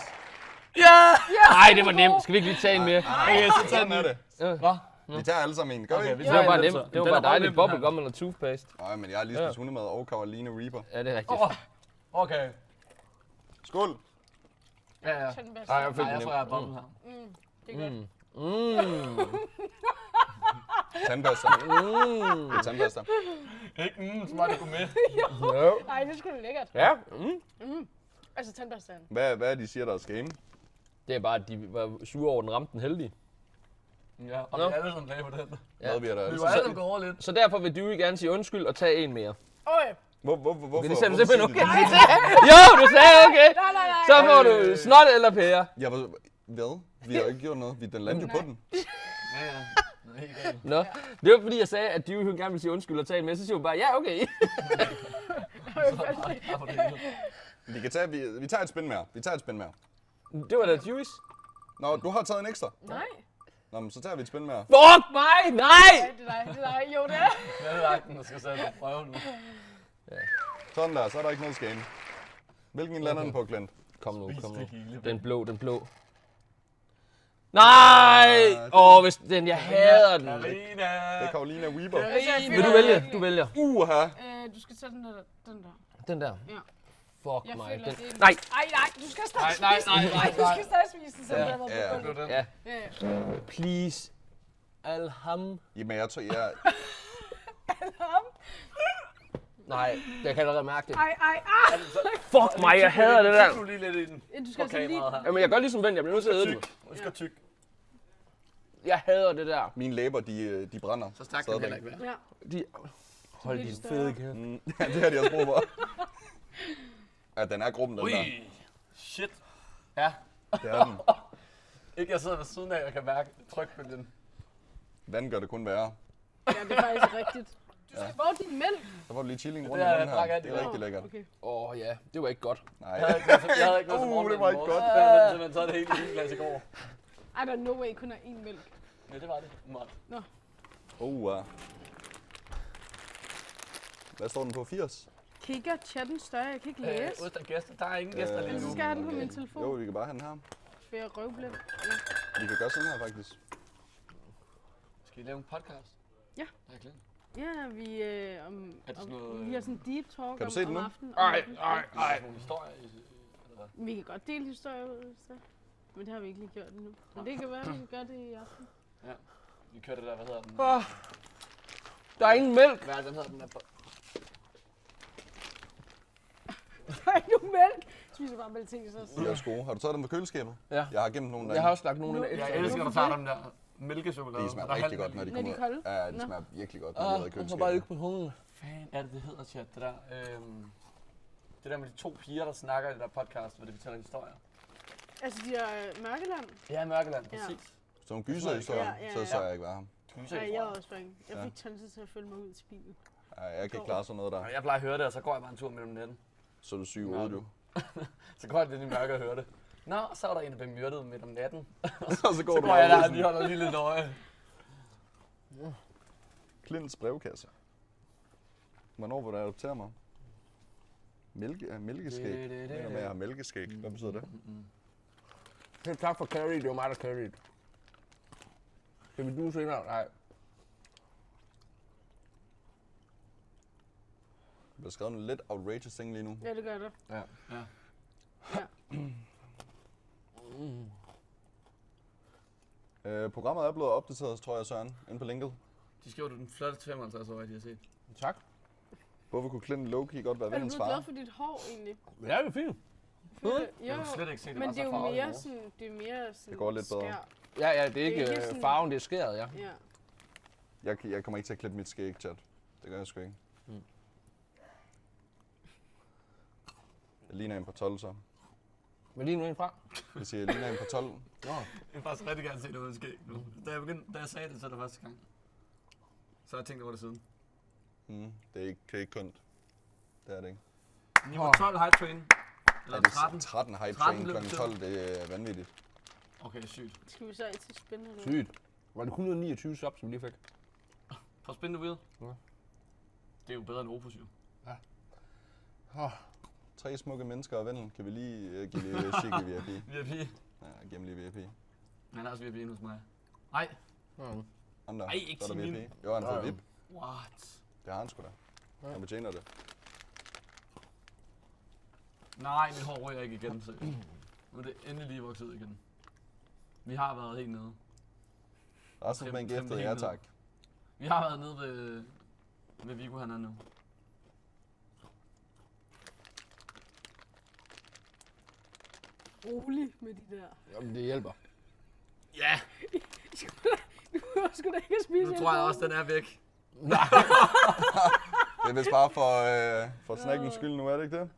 Ja! Nej, det var nemt. Skal vi ikke lige tage en mere? Okay, så tag Sådan er den. det. Hvad? Vi tager alle sammen en. Gør vi Okay, ikke? vi Det tager var bare en nemt. så. Det var Den bare er dejligt. rødlem, den Bubblegum eller toothpaste. Nej, men jeg har lige spist hundemad og Caroline Reaper. Ja, det er rigtigt. Okay. Skål! Ja. Tag den bedste. Nej, jeg fik Nej, den jeg tror, jeg er boble her. Det er godt. Tandpasta. Det er tandpasta. Ikke så meget det gå med. Ej, det er sgu da lækkert. Ja. Altså tandpastaen. Hvad er det, de siger, der er skæme? Det er bare, at de var sure over, den ramte den heldige. Ja, og vi er alle sammen glade på den. Hvad vi er der Vi altså? var alle sammen gået over lidt. Så derfor vil Dewey gerne sige undskyld og tage en mere. Okay. Hvorfor? Okay, det sagde du hvorfor simpelthen siger okay. de det? Jo, du sagde okay. Nej. Så får du snot eller pære. Jeg var... Hvad? Vi har jo ikke gjort noget. Den landte jo på den. Ja. Helt galt. Nå, det var fordi jeg sagde, at Dewey gerne ville sige undskyld og tage en mere. Så siger hun bare, ja okay. Bare for det hele. Vi tager et spin mere. Det var da Deweys. Nå, du har taget en ekstra. Nej. Nå, men så tager vi et spin mere. Fuck mig, nej! Det er dig. Jo, det er. Jeg har lagt den og skal sætte på prøve nu. Sådan der, så er der ikke noget skæme. Hvilken lander den på, Glent? Kom nu. det hele. Den blå. Nej! Hvis den, jeg hader den. Det er Caroline Reaper. Vil du vælge? Du vælger. Uha! Du skal tage den der. Den der. Ja. Fuck Jeg mig. føler, Den. det er... Nej! Nej, du skal stadig Nej. Du skal stadig spise den, så Ja. der var Ja. på gulvet. Ja, Ja. please. Alham. Jamen, jeg tror, jeg... Nej, jeg kan allerede mærke det. Ej. Fuck mig, jeg hader det der. Du lige lidt i den. Du skal altså lige... Kameraet her. Jamen, jeg gør ligesom Vend, jeg bliver nødt til at æde den. Du skal tyk. Jeg hader det der. Mine læber, de brænder. Så stærkt kan det heller ikke være. Ja. De... Hold din fede kæft. Ja, det har de også brug for. Ja, den er gruppen, den der. Ui. Shit. Ja. Det er den. Ikke jeg sidder ved siden af og kan mærke trykbølgen. Vand gør det kun værre. Ja, det er faktisk rigtigt. Du skal få din mælk. Så får du lige chilling rundt Det i er- munden jeg drak her. alt Det i er dag. rigtig lækkert. Okay. Ja, det var ikke godt. Nej. Jeg havde ikke noget til morgenmad det var i ikke morges. godt. Jeg havde simpelthen taget det hele i glas i går. Ej, der er no way, kun er én mælk. Ja, det var det. Måt. Hvad står den på? 80? Kigger chatten større, jeg kan ikke læse. Uden gæster. Der er ingen gæster lige Men så nu. skal jeg have den på min telefon. Jo, vi kan bare have den her. For jeg er røvblind. Vi kan gøre sådan her, faktisk. Skal vi lave en podcast? Ja. Der er glædet. Ja, vi, Er det sådan noget, vi har sådan en deep talk Kan du om, se det om nu? aftenen. Ej. Nogle historier, eller hvad? Vi kan godt dele historier ud, hvis det. Men det har vi ikke lige gjort endnu. Men det kan være, at vi kan gøre det i aften. Ja. Vi kører det der, hvad hedder den? Der er ingen mælk. Hvad er den hedder den der? Der er ikke nogen mælk. Jeg spiser bare maltesers. De er også gode. Har du taget dem på køleskabet? Ja. Jeg har gemt nogle Jeg har af også lagt nogle af Jeg ekstra. elsker, at du tager dem der mælkechokolade. de smager rigtig godt, når de Når de kommer er kolde? ud. Ja, de Nå. smager virkelig godt, når de er i Jeg har bare køleskabet. ikke på hungrig. Fan er det hedder, chat, det der. Det der med de 2 piger, der snakker i det der podcast, hvor de fortæller historier. Altså, de er Mørkeland. Ja, Mørkeland, Ja. præcis. Så nogle gyserhistorier, Ja. så er jeg ikke være ham. Gyser, Ja, jeg er også bange. Jeg Ja. fik Tonse til at følge mig ud til bilen. Ja, jeg kan ikke klare sådan noget der. Jeg plejer at høre det, og så går jeg bare en tur mellem natten. Så er du syg ude, du. Så går jeg lidt i mørke og hører det. Nå, så er der en, der bliver myrdet midt om natten. Og så går Så du går jeg der, og bare lige holder lige lidt øje. Klints brevkasse. Hvornår vil du adoptere mig? Mælkeskæg. Jeg mener med, at jeg har mælkeskæg. Hvad betyder det? Helt tak for carry, det var mig, der carried. Skal vi du senere? Nej. Der bliver skrevet nogle lidt outrageous ting lige nu. Ja, det gør det. Ja. Programmet er blevet opdateret, tror jeg, Søren, inde på linket. De skriver, du er den flotte 55-årige, de har set. Tak. Hvorfor kunne Clint low-key godt være Er du vennens blevet far? glad for dit hår, egentlig? Ja, det er fint. Jeg har slet ikke set det. Men var det er så jo farvet i mere morges. sådan, det er mere sådan Det går lidt bedre. skær. Ja, det er ikke, Det er ikke sådan- farven, det er skæret, ja. Ja. Jeg kommer ikke til at klippe mit skæg, chat. Det gør jeg sgu ikke. Jeg ligner en på 12, så. Men lige nu en fra. Jeg siger, jeg ligner en på 12. Jeg vil faktisk rigtig gerne se det uden skæg nu. Da jeg sagde det, så er det første gang. Så har jeg tænkt over det siden. Det er ikke kønt. Det er det ikke. 9 på 12 high train. Eller Ja, det 13. er 13 high 13 train blev kl. det 12, det er vanvittigt. Okay, sygt. Skal vi så til spændende? Sygt. Var det 129 subs, som vi lige fik? På Spin the Wheel? Ja. Det er jo bedre end Opus, jo. 3 smukke mennesker og vennen. Kan vi lige give lige chic i VIP? VIP. Ja, giv mig lige VIP. Han er også VIP inde hos mig. Nej. Andre, Ej, ikke så er der Simon. VIP. Jo, han får VIP. What? Det har han sgu da. Han betjener det. Nej, mit hår ryger ikke igen, så nu er det endelig lige vokset ud igen. Vi har været helt nede. Resten med en Trim gæftet, det ja helt ned. tak. Vi har været nede ved Viggo, han er nu. Rolig med de der. Jamen, det hjælper. Ja! Du behøver sgu da ikke at spise Nu hele tror jeg bogen. også, den er væk. Det er vist bare for snakkens skyld nu, er det ikke det?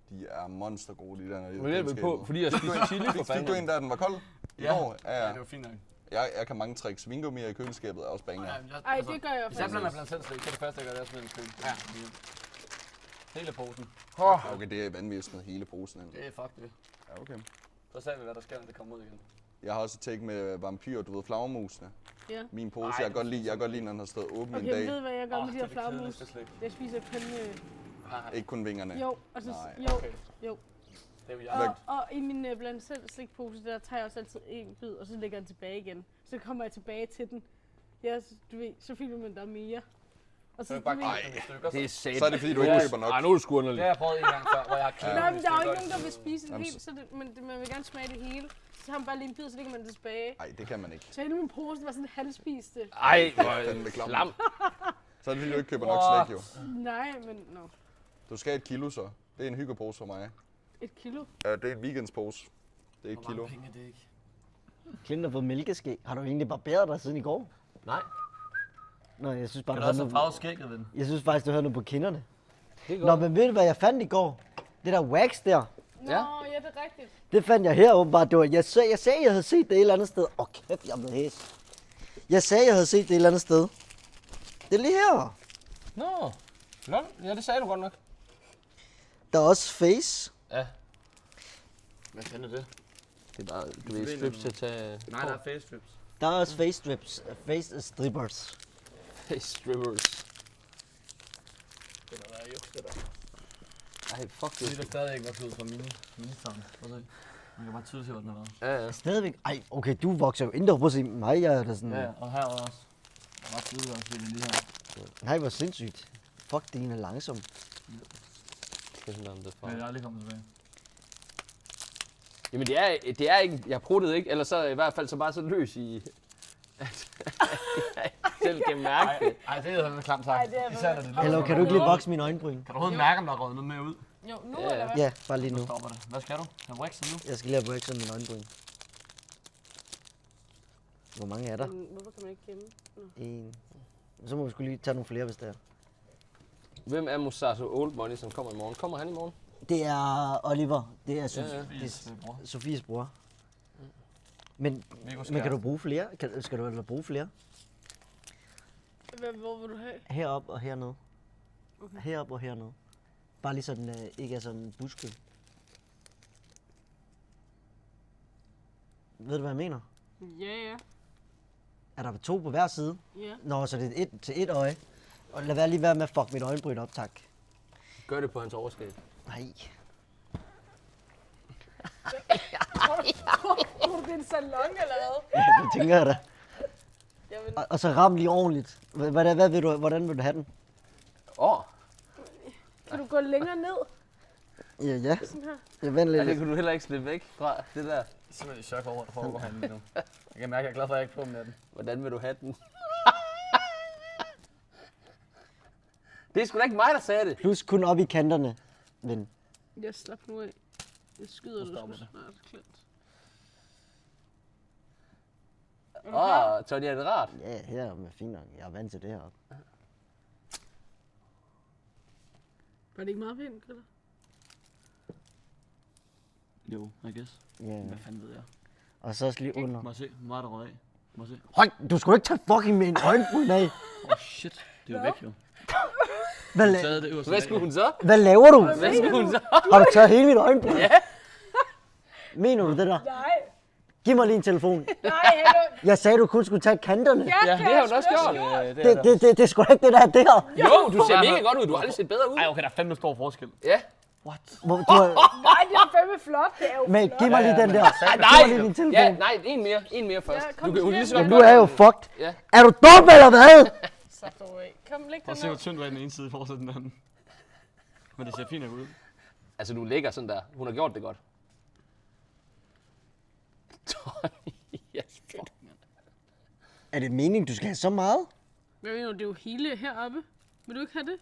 De er monstergode, de der, når de Men hjælper på, fordi jeg spiser chili for Fik du fanden. en, der den var kold? I Ja. går? Ja, Ja, det var fint nok. jeg kan mange tricks. Vingummier i køleskabet er også banger. Ej, det gør jeg Hvis jeg faktisk. blander blandt selv slik, så er det første, jeg gør, det er at smide en køl. Ja. Hele posen. Okay, det er vanvittigt med hele posen ind. Det er fuck det. Ja, okay. Så ser vi, hvad der sker, når det kommer ud igen. Jeg har også et take med vampyr, du ved, flagermusene. Ja. Min pose, Ej, jeg kan godt lide, når den har stået åben en Okay, dag. ved du, hvad jeg gør med de her det flagmus? kedeligste slik. Jeg spiser kun... Ikke kun vingerne. Jo, og så... Nej. Jo, Okay. jo. Det er jo jeg. Og i min blandt selv slikpose, der tager jeg også altid en bid, og så lægger jeg den tilbage igen. Så kommer jeg tilbage til den. Ja, du ved, så filmer man der er mere. Og så, Så er det bare du ved, knække dem i stykker. Det er sat. Så er det fordi, du ikke køber nok. Ej, nu er det sgu Det underligt. har jeg prøvet en gang før, hvor jeg har knækket nej, dem i men der er jo ikke stykker. nogen, der vil spise den Jamen, helt, så det, men man vil gerne smage det hele. Så tager man bare lige en bid, så lægger man det tilbage. Nej, det kan man ikke. Så hele min pose var sådan halvspiste. Ej, Fandme hvor klam. klam. Så er det fordi, du ikke køber nok slik, jo. Nej, men no. Du skal have 1 kilo, så. Det er en hyggepose for mig. 1 kilo. Ja, det er en weekendspose. Det er 1 Hvor kilo. mange penge er det ikke? Clint har fået mælkeskæg. Har du egentlig barberet dig siden i går? Nej. Nå, jeg synes bare, Kan du du også havde have noget... farvet skægget, ven? Jeg synes faktisk, du havde noget på kinderne. Det er Nå, godt. men ved du, hvad jeg fandt i går? Det der wax der, Nå, Ja. ja, det er rigtigt. det fandt jeg her åbenbart. Det var, jeg sagde, jeg havde set det et eller andet sted. Kæft, jeg er blevet hæs. Jeg sagde, jeg havde set det et eller andet sted. Det er lige her. Nå. Lol. Ja, det sagde du godt nok. Der er også face. Ja. Hvad fanden er det? Det er bare, du ved, strips til at tage... Nej, der er face strips. Der er også face strips. Face strippers. Face strippers. Det er jo det der. Ej, fuck Fordi det. der stadig ikke var ud fra mine tarm. Man kan bare tydeligt se, hvor den har været. Ja, ja. Stadigvæk. Ej, okay, du vokser jo indre på at se mig. Jeg er da sådan... Ja, og her også. Der var tydeligt også, det er lige her. Nej, hvor sindssygt. Fuck, det er langsom. Det er sådan, det er fra. Jeg er aldrig kommet tilbage. Jamen det er ikke, jeg pruttede ikke, eller så i hvert fald så bare så løs i, at jeg selv kan mærke det. Ej, det er sådan en klam sagt. Især når det er Hello, kan du ikke lige vokse mine øjenbryn? Kan du overhovedet mærke, om der er røget noget mere ud? Jo, nu eller hvad? Ja, bare lige nu. Stopper det. Hvad skal du? Kan du række nu? Jeg skal lige have breakset mine øjenbryn. Hvor mange er der? Hvorfor kan man ikke gemme? En. Så må vi sgu lige tage nogle flere, hvis der er. Hvem er Musato Old Money, som kommer i morgen? Kommer han i morgen? Det er Oliver. Det er Sofies Sofies bror. Men kan du bruge flere? Skal du bruge flere? Hvor vil du have? Herop og hernede. Okay. Herop og hernede. Bare lige sådan, ikke er sådan en buske. Ved du, hvad jeg mener? Ja. Er der 2 på hver side? Ja. Nå, så det er 1 til 1 øje. Og lad lige være med at fuck mit øjenbryn op, tak. Gør det på hans overskæg. Nej. Tror du, det er en salon eller hvad? Ja, det tænker jeg da. Og så ram lige ordentligt. Hvordan vil du have den? Kan du gå længere ned? Ja. Sådan her. Jeg venter lidt. Ja, det kunne du heller ikke slippe væk fra, det der. Jeg er simpelthen i chok over, at der foregår herinde lige nu. Jeg kan mærke, at jeg er glad for, at jeg ikke er på med den. Hvordan vil du have den? Det er sgu da ikke mig, der sagde det. Plus kun op i kanterne, ven. Jeg slap nu af. Jeg skyder dig sgu snart klemt. Tony, er det rart? Ja, her er fint nok. Jeg er vant til det her. Var det ikke meget pænt, eller? Jo, I guess. Ja. Hvad fanden ved jeg? Og så også lige under. Må jeg se, hvor meget der røg af? Må jeg se? Høj, du skulle ikke tage fucking med en øjenbryn af. Shit, det er jo væk jo. Hvad skulle hun så? Hvad laver du? Hvad skulle hun så? Har du taget hele mit øjenbryn? Ja. Mener du det der? Nej. Giv mig lige en telefon. Nej, hallo. Jeg sagde, du kun skulle tage kanterne. Ja, det har hun også gjort. Det er sgu da ikke det der. Jo, du ser mega godt ud. Du har aldrig set bedre ud. Ej, okay, der er fandme stor forskel. Ja. What? Du har... Nej, det er fandme flot. Det er jo Men flot. giv mig lige den der. Nej, Giv mig lige din telefon. ja, nej, en mere først. Ja, kom du kan igen. lige så Jamen, godt nu er jeg jo fucked. Ja. Er du dum eller hvad? Slap dig af. Kom, læg Prøv den at se, hvor ned. tynd du er i den ene side i forhold til den anden. Men det ser fint ud. Altså, du ligger sådan der. Hun har gjort det godt. Tony, yes, fuck, man. Er det meningen, du skal have så meget? Hvad mener du, det er jo hele heroppe. Vil du ikke have det?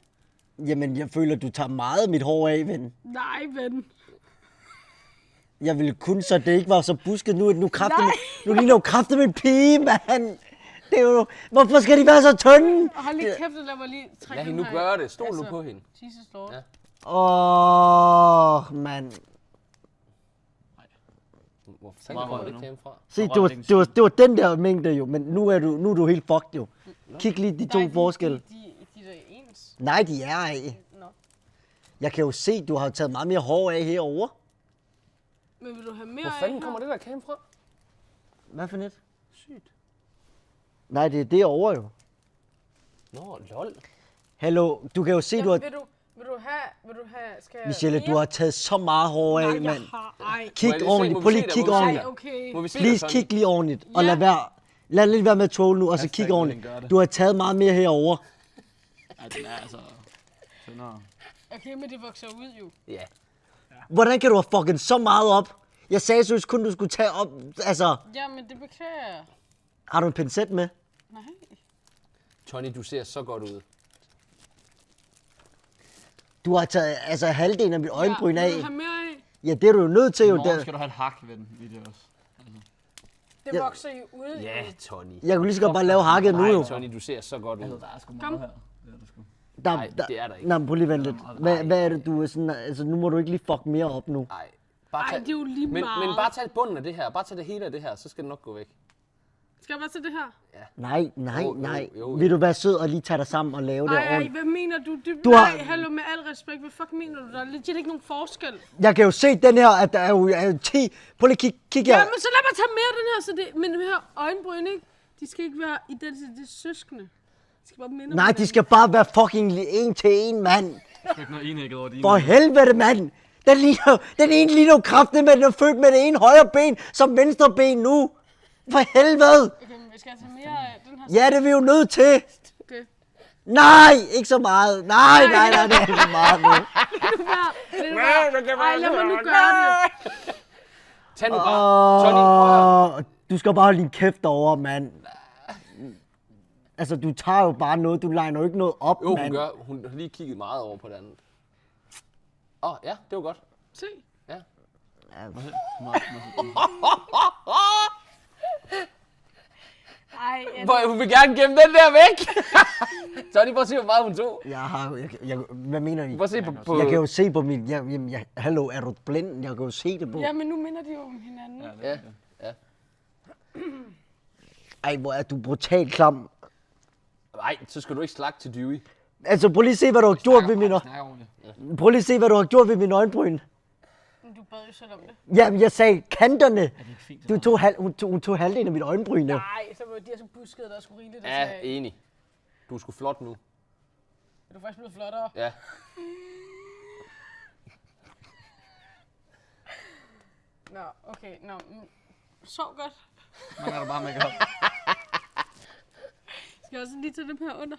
Jamen, jeg føler, du tager meget af mit hår af, ven. Nej, ven. Jeg ville kun, så det ikke var så busket. Nu ligner du kraftigt med en pige, mand. Det er jo... Hvorfor skal de være så tynde? Og hold lige kæft, lad mig lige trække Lad den hende nu her. gøre det. Stol nu på hende. Jesus Lord. Ja. Mand. Hvor fanden kommer det kæm fra? Se, det var den der mængde jo, men nu er du helt fucked jo. Kig lige de to forskelle. De er ens. Nej, de er af. Nå. Jeg kan jo se, du har taget meget mere hår af herovre. Men vil du have mere Hvor fanden kommer det der cam fra? Hvad for net? Sygt. Nej, det er derovre jo. Nå, lol. Hallo, du kan jo se, du har... Vil du have, skal jeg... Michelle, du har taget så meget hår af, Nej, jeg mand. har ej. Kig ordentligt. Prøv lige at kigge ordentligt. Nej, okay. Må vi se Please, det, kig lige ordentligt. Og lad lige være med at tåle nu, og så kig ordentligt. Du har taget meget mere herovre. Ja, den er altså... tyndere. Okay, men det vokser ud jo. Ja. Hvordan kan du have fucking så meget op? Jeg sagde seriøst kun, du skulle tage op. Altså, Jamen, det beklager jeg. har du en pincet med? Nej. Tony, du ser så godt ud. Du har taget altså halvdelen af mit øjenbryn af. Vil du have mere af? Ja, det er du jo nødt til jo. Morgen skal du have et hak ved den video også. Det vokser jo ud. Ja, Tony. Jeg kunne lige så godt bare lave hakket nu jo. Nej, Tony, du ser så godt ud. Der er sgu meget her. Det er der sgu. Nej, det er der ikke. Nej, men prøv lige vent lidt. Hvad er det, du er sådan... Altså, nu må du ikke lige fuck mere op nu. Nej. Ej, det er jo lige men meget. bare tag bunden af det her. Bare tag det hele af det her, så skal det nok gå væk. Skal jeg bare tage det her? Nej. Vil du være sød og lige tage dig sammen og lave det Ej, ordentligt? hvad mener du? Du Nej, har- hallo, med al respekt. Hvad fuck mener du? Der er legit ikke nogen forskel. Jeg kan jo se den her, at der er jo 10... Prøv lige kig her. Ja, men så lad mig tage mere af den her, så det... Men her øjenbryn, ikke? De skal ikke være identitet søskende. De skal bare minde Nej, de skal bare være fucking en til en, mand. Der skal ikke noget enægget over dine. For helvede, mand. Den ene ligner jo kraftigt, men den er født med det ene højre ben som venstre ben nu. For helvede. Okay, men vi skal tage mere af den her. Ja, det er vi jo nødt til. Okay. Nej, ikke så meget. Nej, det er ikke så meget nu. Ej, lad mig nu gøre det. Tag nu bare. Tony, du skal bare holde din kæft derovre, mand. Altså, du tager jo bare noget. Du legner jo ikke noget op, jo, mand. hun har lige kigget meget over på det andet. Ja, det var godt. Se. Ja. Ej, hun vil gerne gemme den der væk. Tony, prøv at se, hvor meget hun tog. Hvad mener I? Prøv at se på... Jeg kan jo se på min... hallo, er du blind? Jeg kan jo se det på. Ja, men nu minder de jo om hinanden. Ja. Ej, hvor er du brutalt klam. Nej, så skal du ikke slagte til Dewey. Altså, prøv lige at se, hvad du har gjort ved mine... Prøv lige at se, hvad du har gjort ved mine øjenbryn. Du bad jo selv om det. Jamen, jeg sagde kanterne. Hun tog halvdelen af mit øjenbryn. Nej, så var de så buskede, der skulle rigeligt. Ja, enig. Du er sgu flot nu. Er du faktisk blevet flottere? Ja. Nå, okay. Nå, sov godt. Man er du bare make-up. Skal jeg også lige tage dem her under?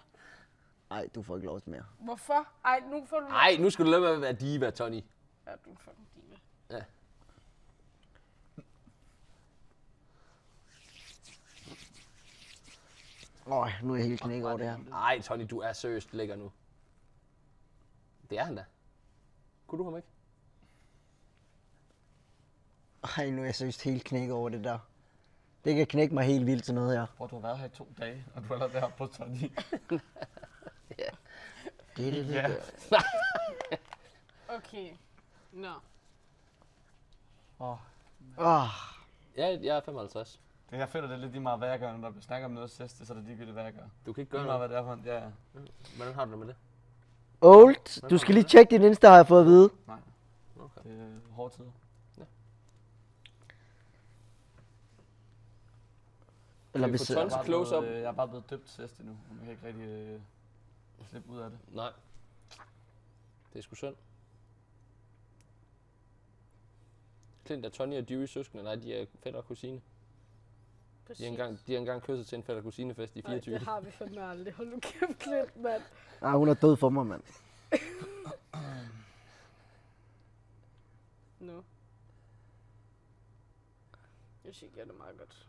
Nej, du får ikke lov til mere. Hvorfor? Ej, nu får du... Nej, nu skal du lade med at være diva, Tony. Ja, du er fucking diva. Ja. Nu er jeg helt knækket over det her. Nej, Tony, du er seriøst lækker nu. Det er han da. Kunne du ham ikke? Ej, nu er jeg seriøst helt knækket over det der. Det kan knække mig helt vildt til noget her. Hvor du har været her i 2 dage, og du er allerede der på Tony. Ja. Det. Ja. Okay. Nå. Ja, jeg er 55. Jeg føler, det er lidt lige meget, hvad jeg gør, når der snakker om noget sidste, så er det ligegyldigt, hvad jeg gør. Du kan ikke gøre lige meget, hvad det er for en... Ja. Hvordan har du det med det? Old, du skal lige tjekke din Insta, har jeg fået at vide. Nej. Okay. Det er hård tid. Ja. Eller hvis jeg er bare blevet døbt sidst endnu, og man kan ikke rigtig slippe ud af det. Nej. Det er sgu synd. Clint og Tony og Dewey søskende, nej, de er fætter og kusine. Præcis. De har engang kysset til en fætter og kusinefest i 24. Nej, det har vi fandme aldrig. Hold nu kæft, Clint, mand. Nej, hun er død for mig, mand. Nå. Jeg synes, jeg det meget godt.